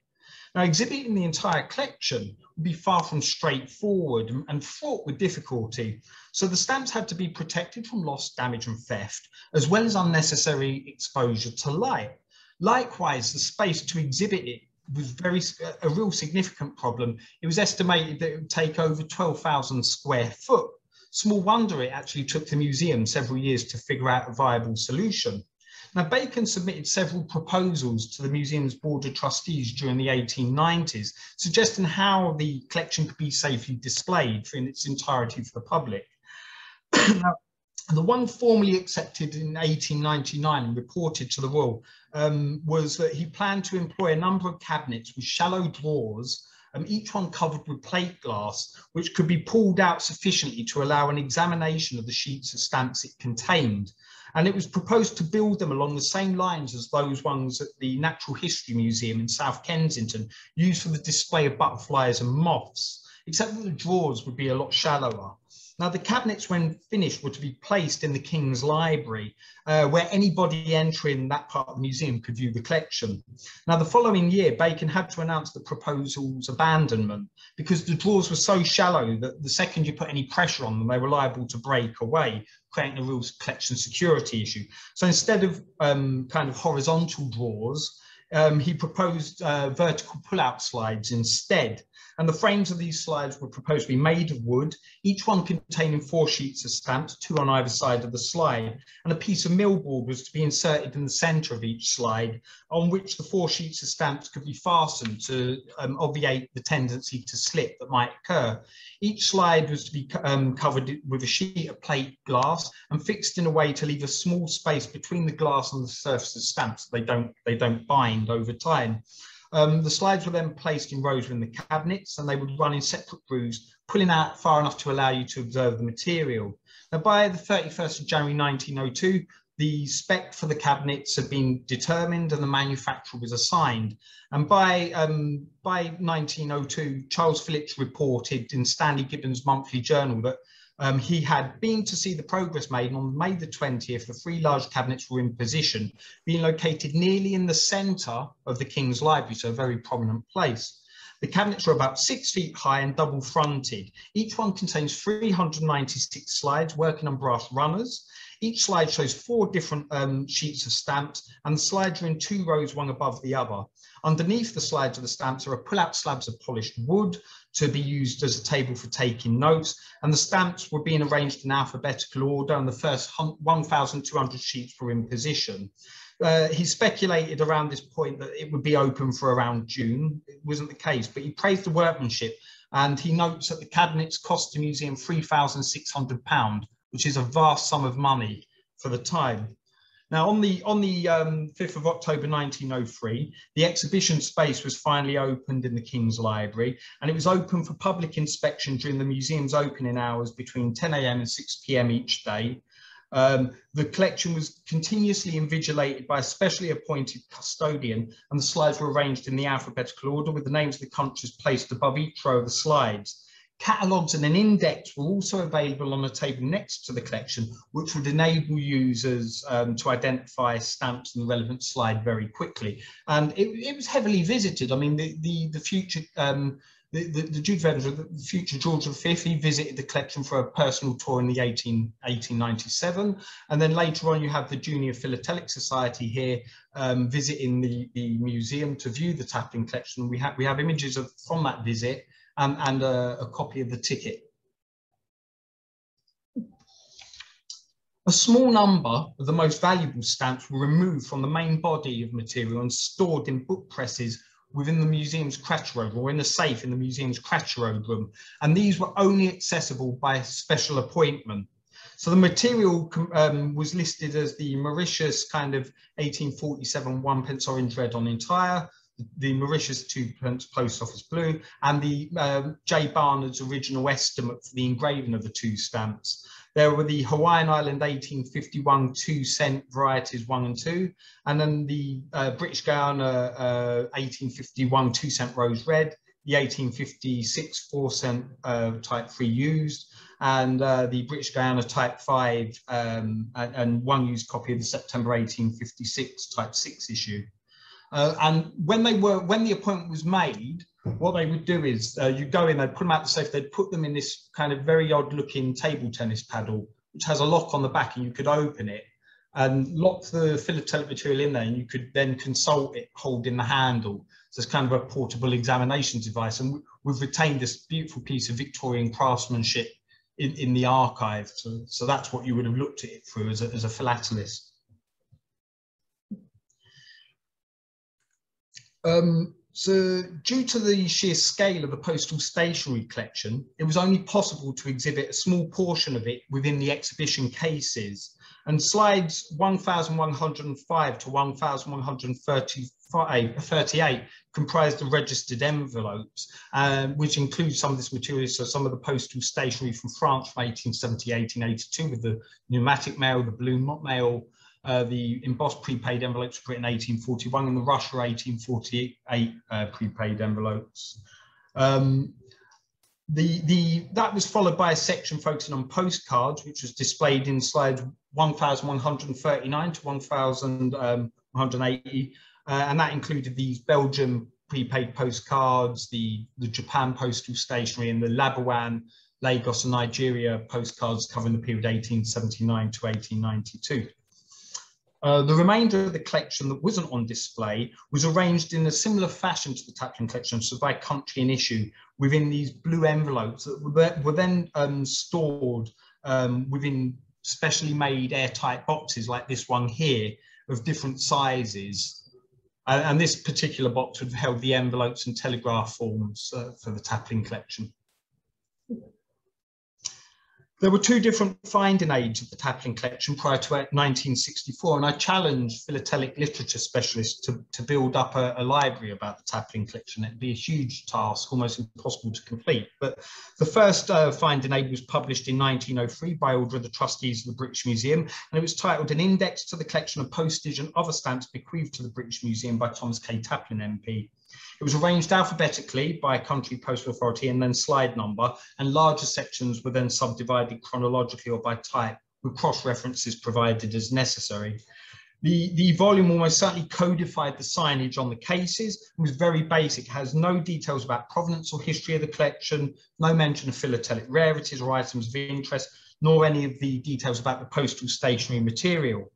Now, exhibiting the entire collection would be far from straightforward and fraught with difficulty. So the stamps had to be protected from loss, damage and theft, as well as unnecessary exposure to light. Likewise, the space to exhibit it was a real significant problem. It was estimated that it would take over 12,000 square foot. Small wonder it actually took the museum several years to figure out a viable solution. Now, Bacon submitted several proposals to the museum's board of trustees during the 1890s, suggesting how the collection could be safely displayed in its entirety for the public. Now, the one formally accepted in 1899 and reported to the Royal was that he planned to employ a number of cabinets with shallow drawers, each one covered with plate glass, which could be pulled out sufficiently to allow an examination of the sheets of stamps it contained. And it was proposed to build them along the same lines as those ones at the Natural History Museum in South Kensington, used for the display of butterflies and moths, except that the drawers would be a lot shallower. Now, the cabinets, when finished, were to be placed in the King's Library, where anybody entering that part of the museum could view the collection. Now, the following year, Bacon had to announce the proposal's abandonment because the drawers were so shallow that the second you put any pressure on them, they were liable to break away, creating a real collection security issue. So instead of kind of horizontal drawers, he proposed vertical pull-out slides instead. And the frames of these slides were proposed to be made of wood, each one containing 4 sheets of stamps, 2 on either side of the slide. And a piece of millboard was to be inserted in the centre of each slide, on which the 4 sheets of stamps could be fastened to obviate the tendency to slip that might occur. Each slide was to be covered with a sheet of plate glass and fixed in a way to leave a small space between the glass and the surface of stamps so they don't bind over time. The slides were then placed in rows within the cabinets, and they would run in separate grooves, pulling out far enough to allow you to observe the material. Now, by the 31st of January 1902, the spec for the cabinets had been determined and the manufacturer was assigned. And by 1902, Charles Phillips reported in Stanley Gibbons' monthly journal that he had been to see the progress made, and on May the 20th, the 3 large cabinets were in position, being located nearly in the centre of the King's Library, so a very prominent place. The cabinets were about 6 feet high and double fronted. Each one contains 396 slides working on brass runners. Each slide shows 4 different sheets of stamps, and the slides are in 2 rows, one above the other. Underneath the slides of the stamps are pull-out slabs of polished wood to be used as a table for taking notes, and the stamps were being arranged in alphabetical order, and the first 1,200 sheets were in position. He speculated around this point that it would be open for around June. It wasn't the case, but he praised the workmanship, and he notes that the cabinets cost the museum £3,600, which is a vast sum of money for the time. Now, on the 5th of October 1903, the exhibition space was finally opened in the King's Library, and it was open for public inspection during the museum's opening hours between 10 AM and 6 PM each day. The collection was continuously invigilated by a specially appointed custodian, and the slides were arranged in the alphabetical order with the names of the countries placed above each row of the slides. Catalogues and an index were also available on a table next to the collection, which would enable users to identify stamps in the relevant slide very quickly. And it was heavily visited. I mean, the future the Duke of Edinburgh, the future George V, he visited the collection for a personal tour in the 1897. And then later on, you have the Junior Philatelic Society here visiting the museum to view the Tapling collection. We have images from that visit and a copy of the ticket. A small number of the most valuable stamps were removed from the main body of material and stored in book presses within the museum's Cratchroad, or in a safe in the museum's Cratchroad room, and these were only accessible by special appointment. So the material was listed as the Mauritius kind of 1847 1p orange red on entire, the Mauritius 2p post office blue, and the J. Barnard's original estimate for the engraving of the 2 stamps. There were the Hawaiian Island 1851 2-cent varieties 1 and 2, and then the British Guiana 1851 2-cent rose red, the 1856 4-cent type 3 used, and the British Guiana type 5 and 1 used copy of the September 1856 type 6 issue. And when the appointment was made, what they would do is you go in, they'd put them out the safe, they'd put them in this kind of very odd looking table tennis paddle, which has a lock on the back, and you could open it and lock the philatelic material in there, and you could then consult it holding the handle. So it's kind of a portable examination device, and we've retained this beautiful piece of Victorian craftsmanship in the archive. So that's what you would have looked at it through as a philatelist. So due to the sheer scale of the postal stationery collection, it was only possible to exhibit a small portion of it within the exhibition cases. And slides 1105 to 1138 comprised the registered envelopes, which includes some of this material. So some of the postal stationery from France from 1870, 1882 with the pneumatic mail, the balloon mail, the embossed prepaid envelopes were in 1841, and the Russia 1848 prepaid envelopes. That was followed by a section focusing on postcards, which was displayed in slides 1139 to 1180, and that included these Belgian prepaid postcards, the Japan postal stationery, and the Labuan, Lagos and Nigeria postcards covering the period 1879 to 1892. The remainder of the collection that wasn't on display was arranged in a similar fashion to the Tapling collection, so by country and issue, within these blue envelopes that were then stored within specially made airtight boxes like this one here of different sizes. And this particular box would have held the envelopes and telegraph forms for the Tapling collection. There were two different finding aids of the Tapling collection prior to 1964, and I challenged philatelic literature specialists to build up a library about the Tapling collection. It'd be a huge task, almost impossible to complete. But the first finding aid was published in 1903 by order of the trustees of the British Museum, and it was titled An Index to the Collection of Postage and Other Stamps Bequeathed to the British Museum by Thomas Keay Tapling MP. It was arranged alphabetically by country postal authority and then slide number, and larger sections were then subdivided chronologically or by type, with cross-references provided as necessary. The volume almost certainly codified the signage on the cases. It was very basic, has no details about provenance or history of the collection, no mention of philatelic rarities or items of interest, nor any of the details about the postal stationery material.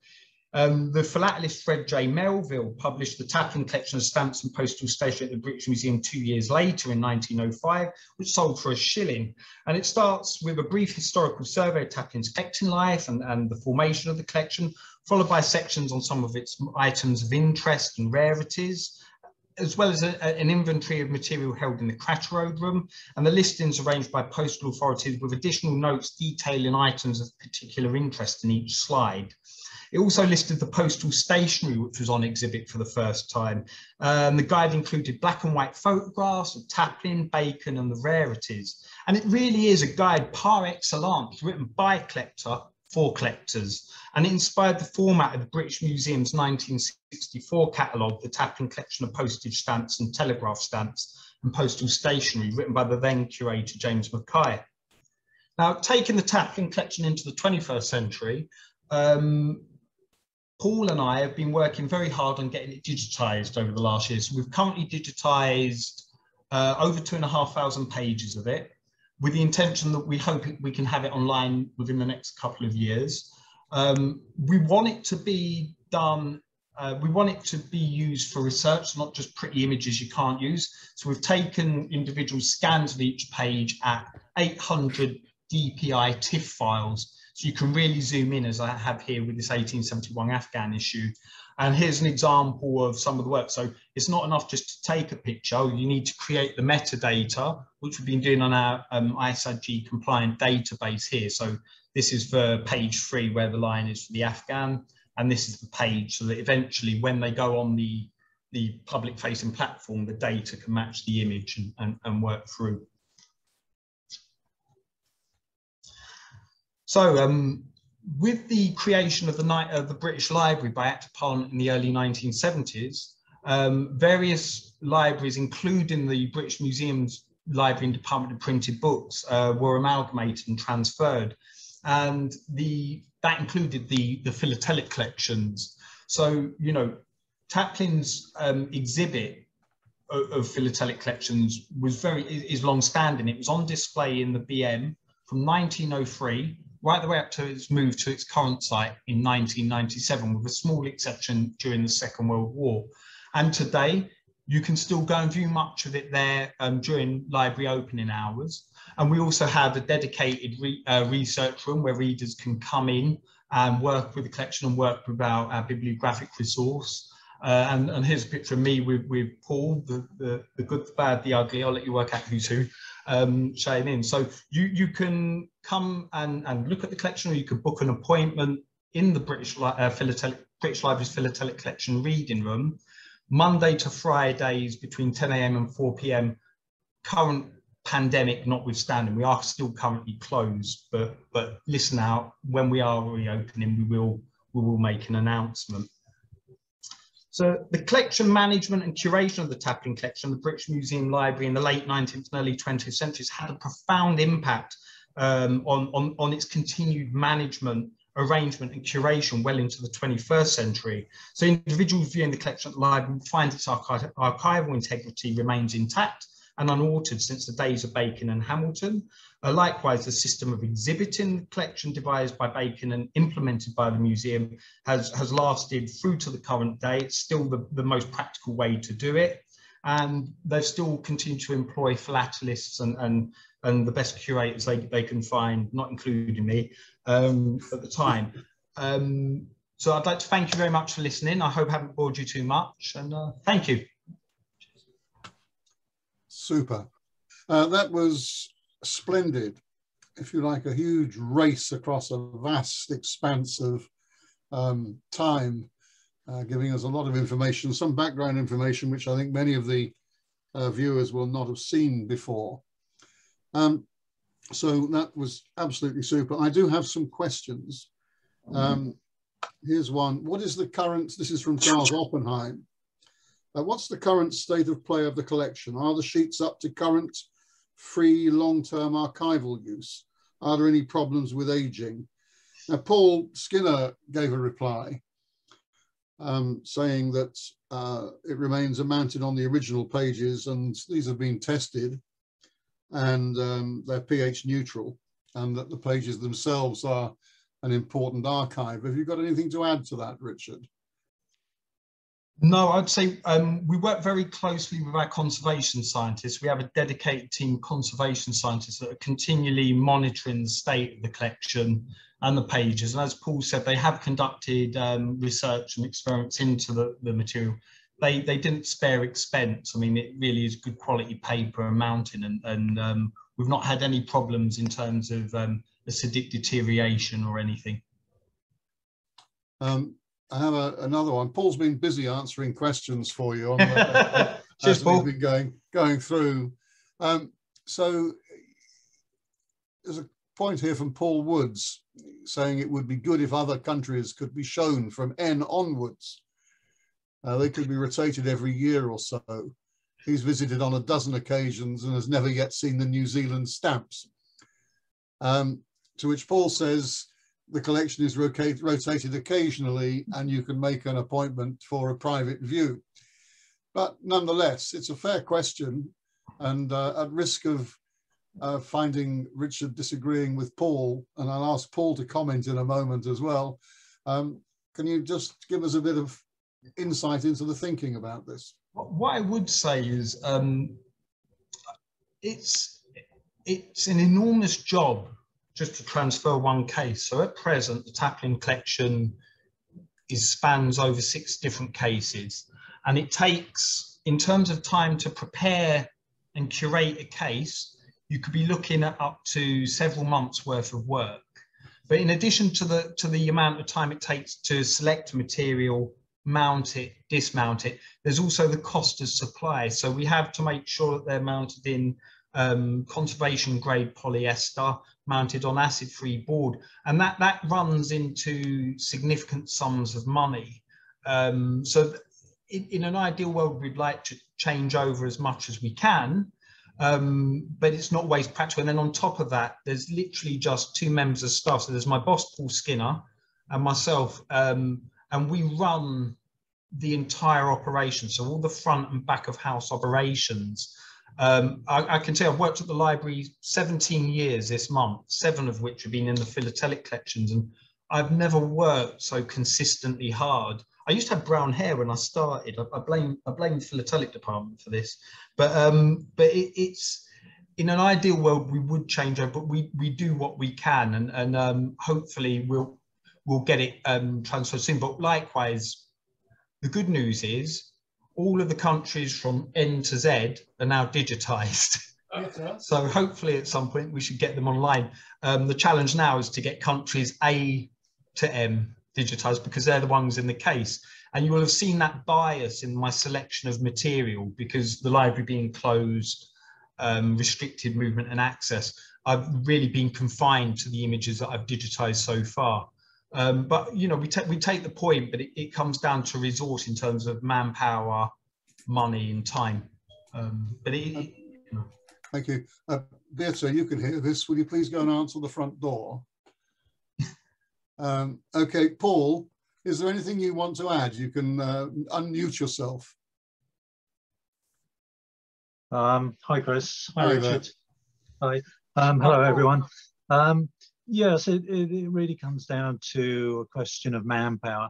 The philatelist Fred J. Melville published the Tapling collection of stamps and postal stationery at the British Museum 2 years later in 1905, which sold for £1. And it starts with a brief historical survey of Tapling's collecting life and the formation of the collection, followed by sections on some of its items of interest and rarities, as well as an inventory of material held in the Catalogue room, and the listings arranged by postal authorities with additional notes detailing items of particular interest in each slide. It also listed the postal stationery, which was on exhibit for the first time. The guide included black and white photographs of Tapling, Bacon, and the rarities. And it really is a guide par excellence, written by a collector for collectors. And it inspired the format of the British Museum's 1964 catalogue, the Tapling collection of postage stamps and telegraph stamps and postal stationery, written by the then curator, James Mackay. Now, taking the Tapling collection into the 21st century, Paul and I have been working very hard on getting it digitised over the last year. So we've currently digitised over 2,500 pages of it, with the intention that we hope we can have it online within the next couple of years. We want it to be done, we want it to be used for research, not just pretty images you can't use. So we've taken individual scans of each page at 800 DPI TIFF files. So you can really zoom in, as I have here with this 1871 Afghan issue. And here's an example of some of the work. So it's not enough just to take a picture. You need to create the metadata, which we've been doing on our ISIG compliant database here. So this is for page 3, where the line is for the Afghan. And this is the page, so that eventually when they go on the public facing platform, the data can match the image and work through. So with the creation of the British Library by Act of Parliament in the early 1970s, various libraries, including the British Museum's Library and Department of Printed Books, were amalgamated and transferred. And that included the philatelic collections. So, you know, Tapling's exhibit of philatelic collections is long-standing. It was on display in the BM from 1903 right the way up to its move to its current site in 1997, with a small exception during the Second World War. And today, you can still go and view much of it there during library opening hours. And we also have a dedicated research room where readers can come in and work with the collection and work with our bibliographic resource. And here's a picture of me with Paul, the good, the bad, the ugly. I'll let you work out who's who, showing in. So you can come and look at the collection, or you could book an appointment in the British Library's Philatelic Collection reading room, Monday to Fridays between 10 AM and 4 PM. Current pandemic notwithstanding, we are still currently closed, but listen out, when we are reopening, we will make an announcement. So the collection management and curation of the Tapling Collection, the British Museum Library in the late 19th and early 20th centuries had a profound impact on its continued management, arrangement and curation well into the 21st century. So individuals viewing the collection at the library find its archival integrity remains intact and unaltered since the days of Bacon and Hamilton. Likewise, the system of exhibiting the collection devised by Bacon and implemented by the museum has lasted through to the current day. It's still the most practical way to do it. And they've still continued to employ philatelists and the best curators they can find, not including me, at the time. So I'd like to thank you very much for listening. I hope I haven't bored you too much, and thank you. Super. That was splendid. If you like, a huge race across a vast expanse of time, giving us a lot of information, some background information, which I think many of the viewers will not have seen before. So that was absolutely super. I do have some questions. Here's one. What is the current, this is from Charles Oppenheim. What's the current state of play of the collection? Are the sheets up to current free long-term archival use? Are there any problems with aging? Now, Paul Skinner gave a reply saying that it remains mounted on the original pages, and these have been tested and they're pH neutral, and that the pages themselves are an important archive. Have you got anything to add to that, Richard? No, I'd say we work very closely with our conservation scientists. We have a dedicated team of conservation scientists that are continually monitoring the state of the collection and the pages. And as Paul said, they have conducted research and experiments into the material. They didn't spare expense. I mean, it really is good quality paper and mounting, and we've not had any problems in terms of acidic deterioration or anything. I have another one. Paul's been busy answering questions for you on Cheers, Paul. We've been going through. So there's a point here from Paul Woods saying it would be good if other countries could be shown from N onwards. They could be rotated every year or so. He's visited on a dozen occasions and has never yet seen the New Zealand stamps. To which Paul says, the collection is rotated occasionally and you can make an appointment for a private view. But nonetheless, it's a fair question, and at risk of finding Richard disagreeing with Paul, and I'll ask Paul to comment in a moment as well, can you just give us a bit of insight into the thinking about this? What I would say is it's an enormous job just to transfer one case. So at present, the Tapling Collection spans over 6 different cases, and it takes, in terms of time to prepare and curate a case, you could be looking at up to several months worth of work. But in addition to the amount of time it takes to select material, mount it, dismount it, there's also the cost of supply. So we have to make sure that they're mounted in conservation grade polyester, mounted on acid-free board, and that runs into significant sums of money. So in an ideal world, we'd like to change over as much as we can, but it's not always practical. And then on top of that, there's literally just 2 members of staff. So there's my boss, Paul Skinner, and myself, and we run the entire operation. So all the front and back of house operations. I can tell I've worked at the library 17 years this month, 7 of which have been in the philatelic collections, and I've never worked so consistently hard. I used to have brown hair when I started. I blame the philatelic department for this, but it's in an ideal world we would change over, but we do what we can, and hopefully we'll get it transferred soon. But likewise, the good news is all of the countries from N to Z are now digitized. So hopefully at some point we should get them online. The challenge now is to get countries A to M digitized, because they're the ones in the case. And you will have seen that bias in my selection of material, because the library being closed, restricted movement and access, I've really been confined to the images that I've digitized so far. But you know, we take the point, but it comes down to resource in terms of manpower, money, and time. But you know. Thank you. Beata, you can hear this. Will you please go and answer the front door? Okay, Paul, is there anything you want to add? You can unmute yourself. Hi, Chris. Hi, Richard. There. Hi. Hello, everyone. Yes, it really comes down to a question of manpower.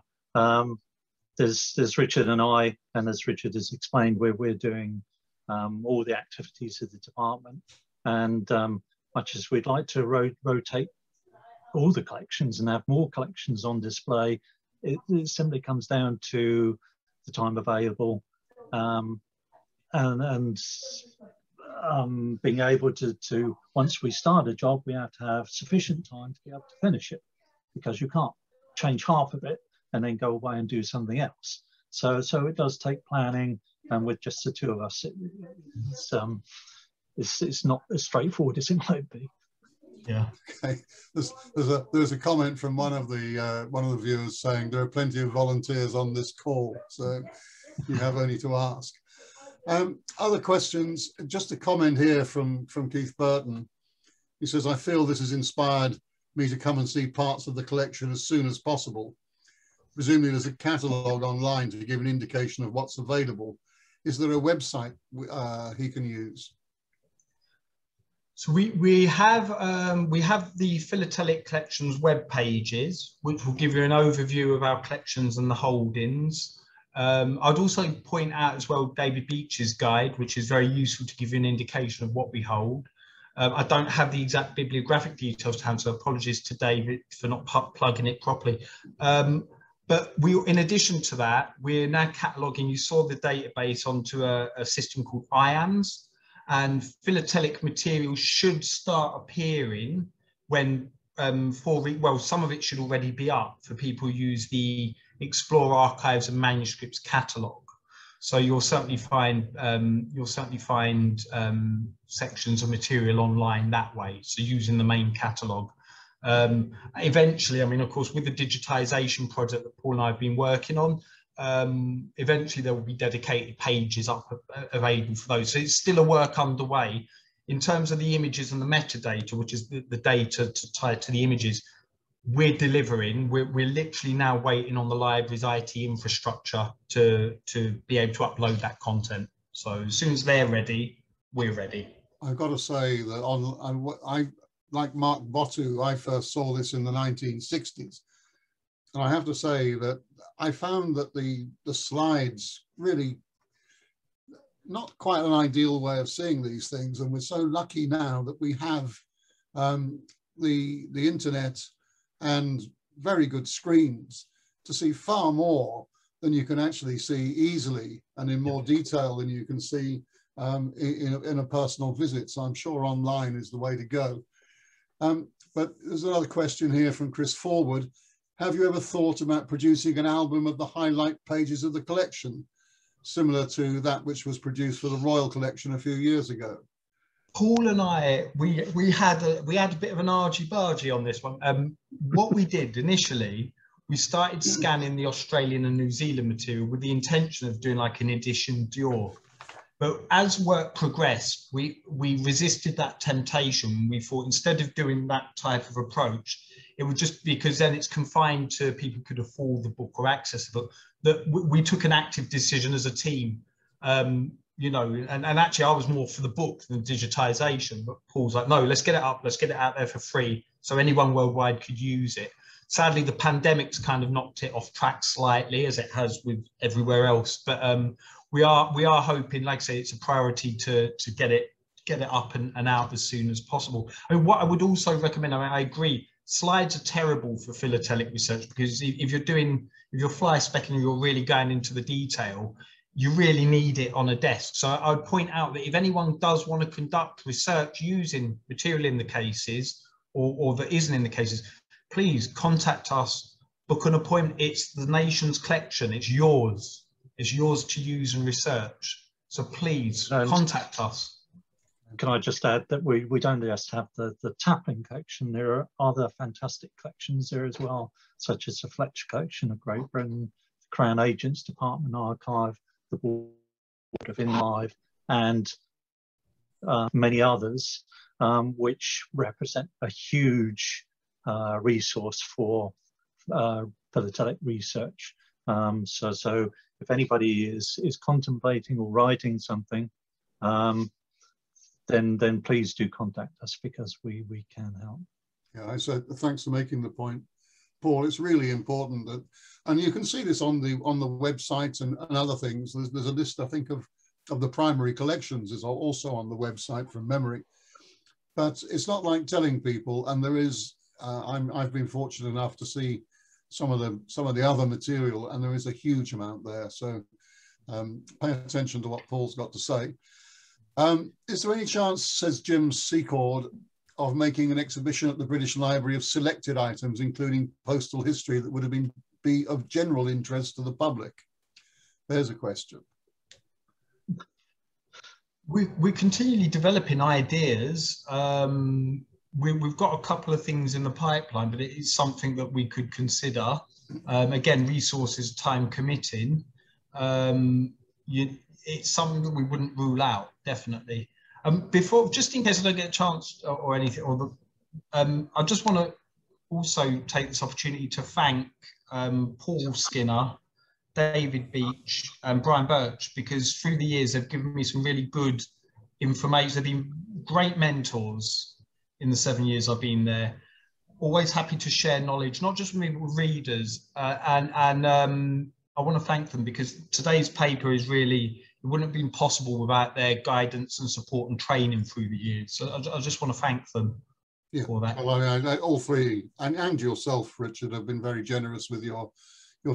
There's Richard and I, and as Richard has explained, we're doing all the activities of the department. And much as we'd like to rotate all the collections and have more collections on display, it simply comes down to the time available and being able to, once we start a job, we have to have sufficient time to be able to finish it, because you can't change half of it and then go away and do something else. So it does take planning, and with just the two of us, it's not as straightforward as it might be. Yeah. Okay. There's a comment from one of the viewers saying there are plenty of volunteers on this call, so you have only to ask. Other questions? Just a comment here from Keith Burton. He says, I feel this has inspired me to come and see parts of the collection as soon as possible. Presumably there's a catalogue online to give an indication of what's available. Is there a website he can use? So we have the Philatelic Collections web pages, which will give you an overview of our collections and the holdings. I'd also point out as well David Beach's guide, which is very useful to give you an indication of what we hold. I don't have the exact bibliographic details to hand, so apologies to David for not plugging it properly. But in addition to that, we're now cataloguing, you saw the database, onto a system called IAMS, and philatelic material should start appearing when, some of it should already be up for people who use the Explore Archives and Manuscripts catalogue. So you'll certainly find sections of material online that way. So using the main catalogue. Eventually, I mean, of course, with the digitisation project that Paul and I have been working on, eventually there will be dedicated pages up available for those. So it's still a work underway. In terms of the images and the metadata, which is the data tied to the images, we're delivering. We're literally now waiting on the library's IT infrastructure to be able to upload that content. So as soon as they're ready, we're ready. I've got to say that like Mark Botu, I first saw this in the 1960s. And I have to say that I found that the slides really not quite an ideal way of seeing these things. And we're so lucky now that we have the internet and very good screens to see far more than you can actually see easily and in more detail than you can see in a personal visit. So I'm sure online is the way to go. But there's another question here from Chris Forward. Have you ever thought about producing an album of the highlight pages of the collection, similar to that which was produced for the Royal Collection a few years ago? Paul and I, we had a bit of an argy-bargy on this one. What we did initially, we started scanning the Australian and New Zealand material with the intention of doing like an edition Dior. But as work progressed, we resisted that temptation. We thought instead of doing that type of approach, it would just, because then it's confined to people who could afford the book or access the book, that we took an active decision as a team. You know, and actually I was more for the book than digitisation, but Paul's like, no, let's get it up, let's get it out there for free so anyone worldwide could use it. Sadly, the pandemic's kind of knocked it off track slightly, as it has with everywhere else. But we are hoping, like I say, it's a priority to get it up and out as soon as possible. I mean, what I would also recommend, I mean, I agree, slides are terrible for philatelic research, because if you're fly specking and you're really going into the detail, you really need it on a desk. So I would point out that if anyone does want to conduct research using material in the cases or that isn't in the cases, please contact us, book an appointment. It's the nation's collection. It's yours. It's yours to use and research. So please contact us. Can I just add that we don't just have the Tapling Collection, there are other fantastic collections there as well, such as the Fletcher Collection of Great Britain, the Crown Agents Department Archive, the Board of Inlive, and many others, which represent a huge resource for philatelic research. So if anybody is contemplating or writing something, then please do contact us, because we can help. Yeah, so thanks for making the point, Paul. It's really important that, and you can see this on the website and other things. There's a list, I think, of the primary collections is also on the website from memory. But it's not like telling people, and there is. I've been fortunate enough to see some of the other material, and there is a huge amount there. So pay attention to what Paul's got to say. Is there any chance, says Jim Secord, of making an exhibition at the British Library of selected items, including postal history, that would be of general interest to the public? There's a question. We're continually developing ideas. We've got a couple of things in the pipeline, but it is something that we could consider. Again, resources, time committing. It's something that we wouldn't rule out, definitely. Before, just in case I don't get a chance or anything, I just want to also take this opportunity to thank Paul Skinner, David Beach and Brian Birch, because through the years they've given me some really good information. They've been great mentors in the 7 years I've been there. Always happy to share knowledge, not just with me, but with readers. And I want to thank them, because today's paper is really, it wouldn't have been possible without their guidance and support and training through the years. So I just want to thank them for that. Well, I mean, all three, and yourself, Richard, have been very generous with your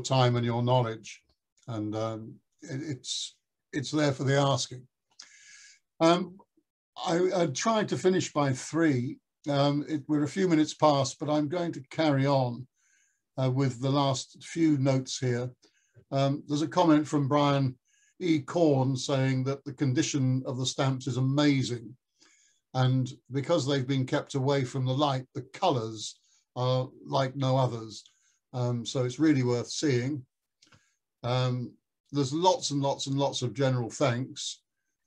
time and your knowledge, and it's there for the asking. I tried to finish by 3. We're a few minutes past, but I'm going to carry on with the last few notes here. There's a comment from Brian E. Corn saying that the condition of the stamps is amazing, and because they've been kept away from the light, the colours are like no others. So it's really worth seeing. There's lots and lots and lots of general thanks.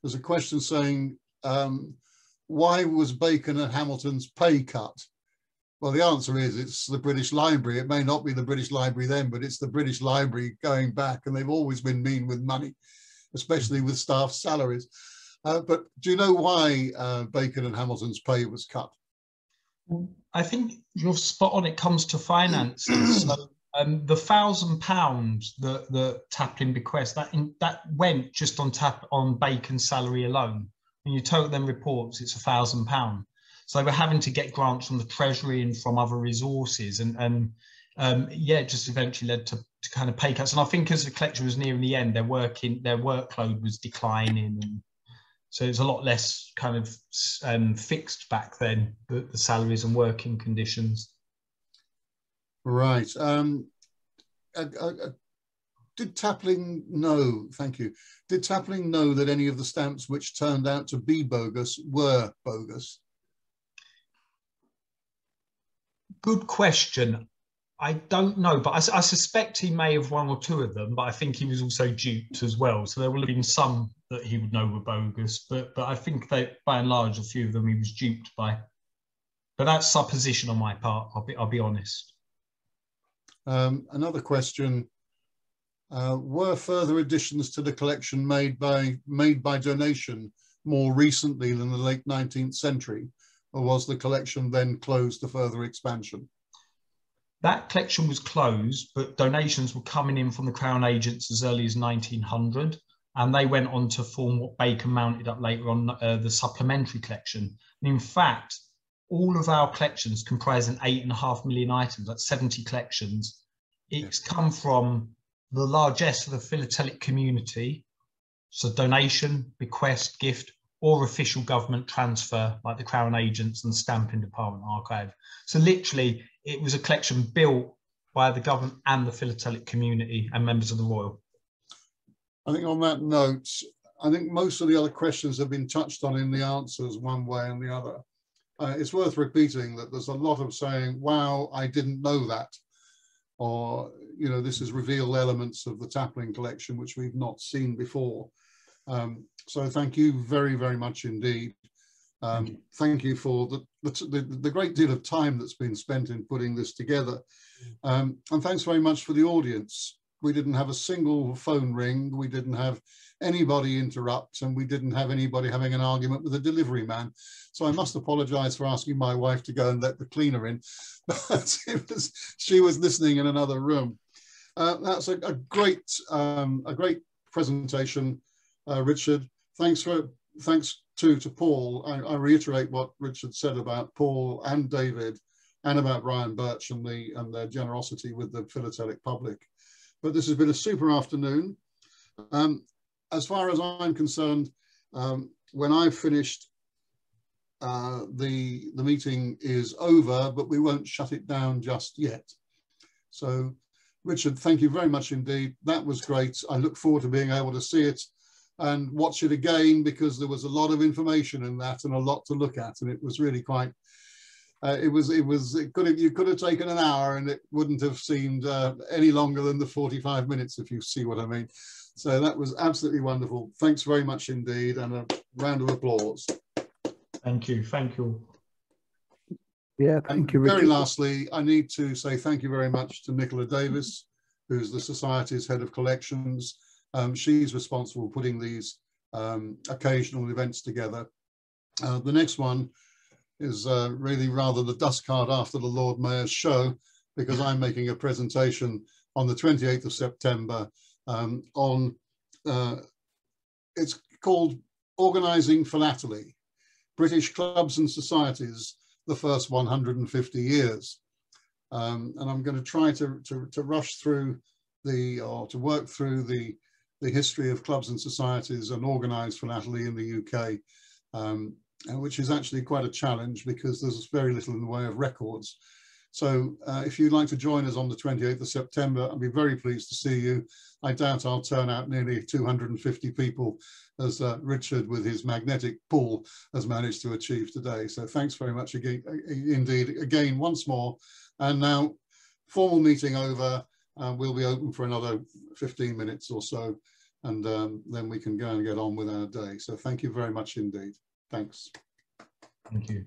There's a question saying, why was Bacon and Hamilton's pay cut? Well, the answer is it's the British Library. It may not be the British Library then, but it's the British Library going back, and they've always been mean with money, especially with staff salaries. But do you know why Bacon and Hamilton's pay was cut? I think you're spot on. It comes to finances. So, the £1,000 the Tapling bequest, that went just on Bacon's salary alone. When you total them reports, it's £1,000. So they were having to get grants from the Treasury and from other resources, and yeah, it just eventually led to kind of pay cuts. And I think as the collection was nearing the end, their workload was declining, and so it's a lot less kind of fixed back then, the salaries and working conditions. Right. Did Tapling know, thank you, did Tapling know that any of the stamps which turned out to be bogus were bogus? Good question. I don't know, but I suspect he may have 1 or 2 of them, but I think he was also duped as well. So there will have been some that he would know were bogus, but I think that by and large, a few of them he was duped by. But that's supposition on my part, I'll be honest. Another question, were further additions to the collection made by donation more recently than the late 19th century, or was the collection then closed to further expansion? That collection was closed, but donations were coming in from the Crown Agents as early as 1900, and they went on to form what Bacon mounted up later on, the supplementary collection. And in fact, all of our collections comprising 8.5 million items, that's 70 collections. It's come from the largesse of the philatelic community, so donation, bequest, gift, or official government transfer, like the Crown Agents and Stamping Department Archive. So literally, it was a collection built by the government and the philatelic community and members of the Royal. I think on that note, I think most of the other questions have been touched on in the answers one way and the other. It's worth repeating that there's a lot of saying, wow, I didn't know that. Or, you know, this has revealed elements of the Tapling collection which we've not seen before. So thank you very, very much indeed. Thank you for the great deal of time that's been spent in putting this together. And thanks very much for the audience. We didn't have a single phone ring, we didn't have anybody interrupt, and we didn't have anybody having an argument with a delivery man. So I must apologize for asking my wife to go and let the cleaner in, but she was listening in another room. That's a great presentation, Richard. Thanks to Paul. I reiterate what Richard said about Paul and David and about Brian Birch and their generosity with the philatelic public. But this has been a super afternoon. As far as I'm concerned, when I've finished, the meeting is over, but we won't shut it down just yet. So, Richard, thank you very much indeed. That was great. I look forward to being able to see it and watch it again, because there was a lot of information in that and a lot to look at, and it was really quite. You could have taken an hour and it wouldn't have seemed any longer than the 45 minutes, if you see what I mean. So that was absolutely wonderful. Thanks very much indeed, and a round of applause. Thank you. Thank you. Yeah, thank you, Richard. Very lastly, I need to say thank you very much to Nicola Davis, who's the Society's head of collections. She's responsible for putting these occasional events together. The next one is really rather the dust card after the Lord Mayor's show, because I'm making a presentation on the 28th of September on, it's called Organising Philately, British Clubs and Societies, the First 150 Years. And I'm going to try to rush through to work through the history of clubs and societies and organised philately in the UK. Which is actually quite a challenge, because there's very little in the way of records. So if you'd like to join us on the 28th of September, I'd be very pleased to see you. I doubt I'll turn out nearly 250 people, as Richard with his magnetic pull has managed to achieve today. So thanks very much again, indeed, again, once more. And now, formal meeting over, we'll be open for another 15 minutes or so, and then we can go and get on with our day. So thank you very much indeed. Thanks. Thank you.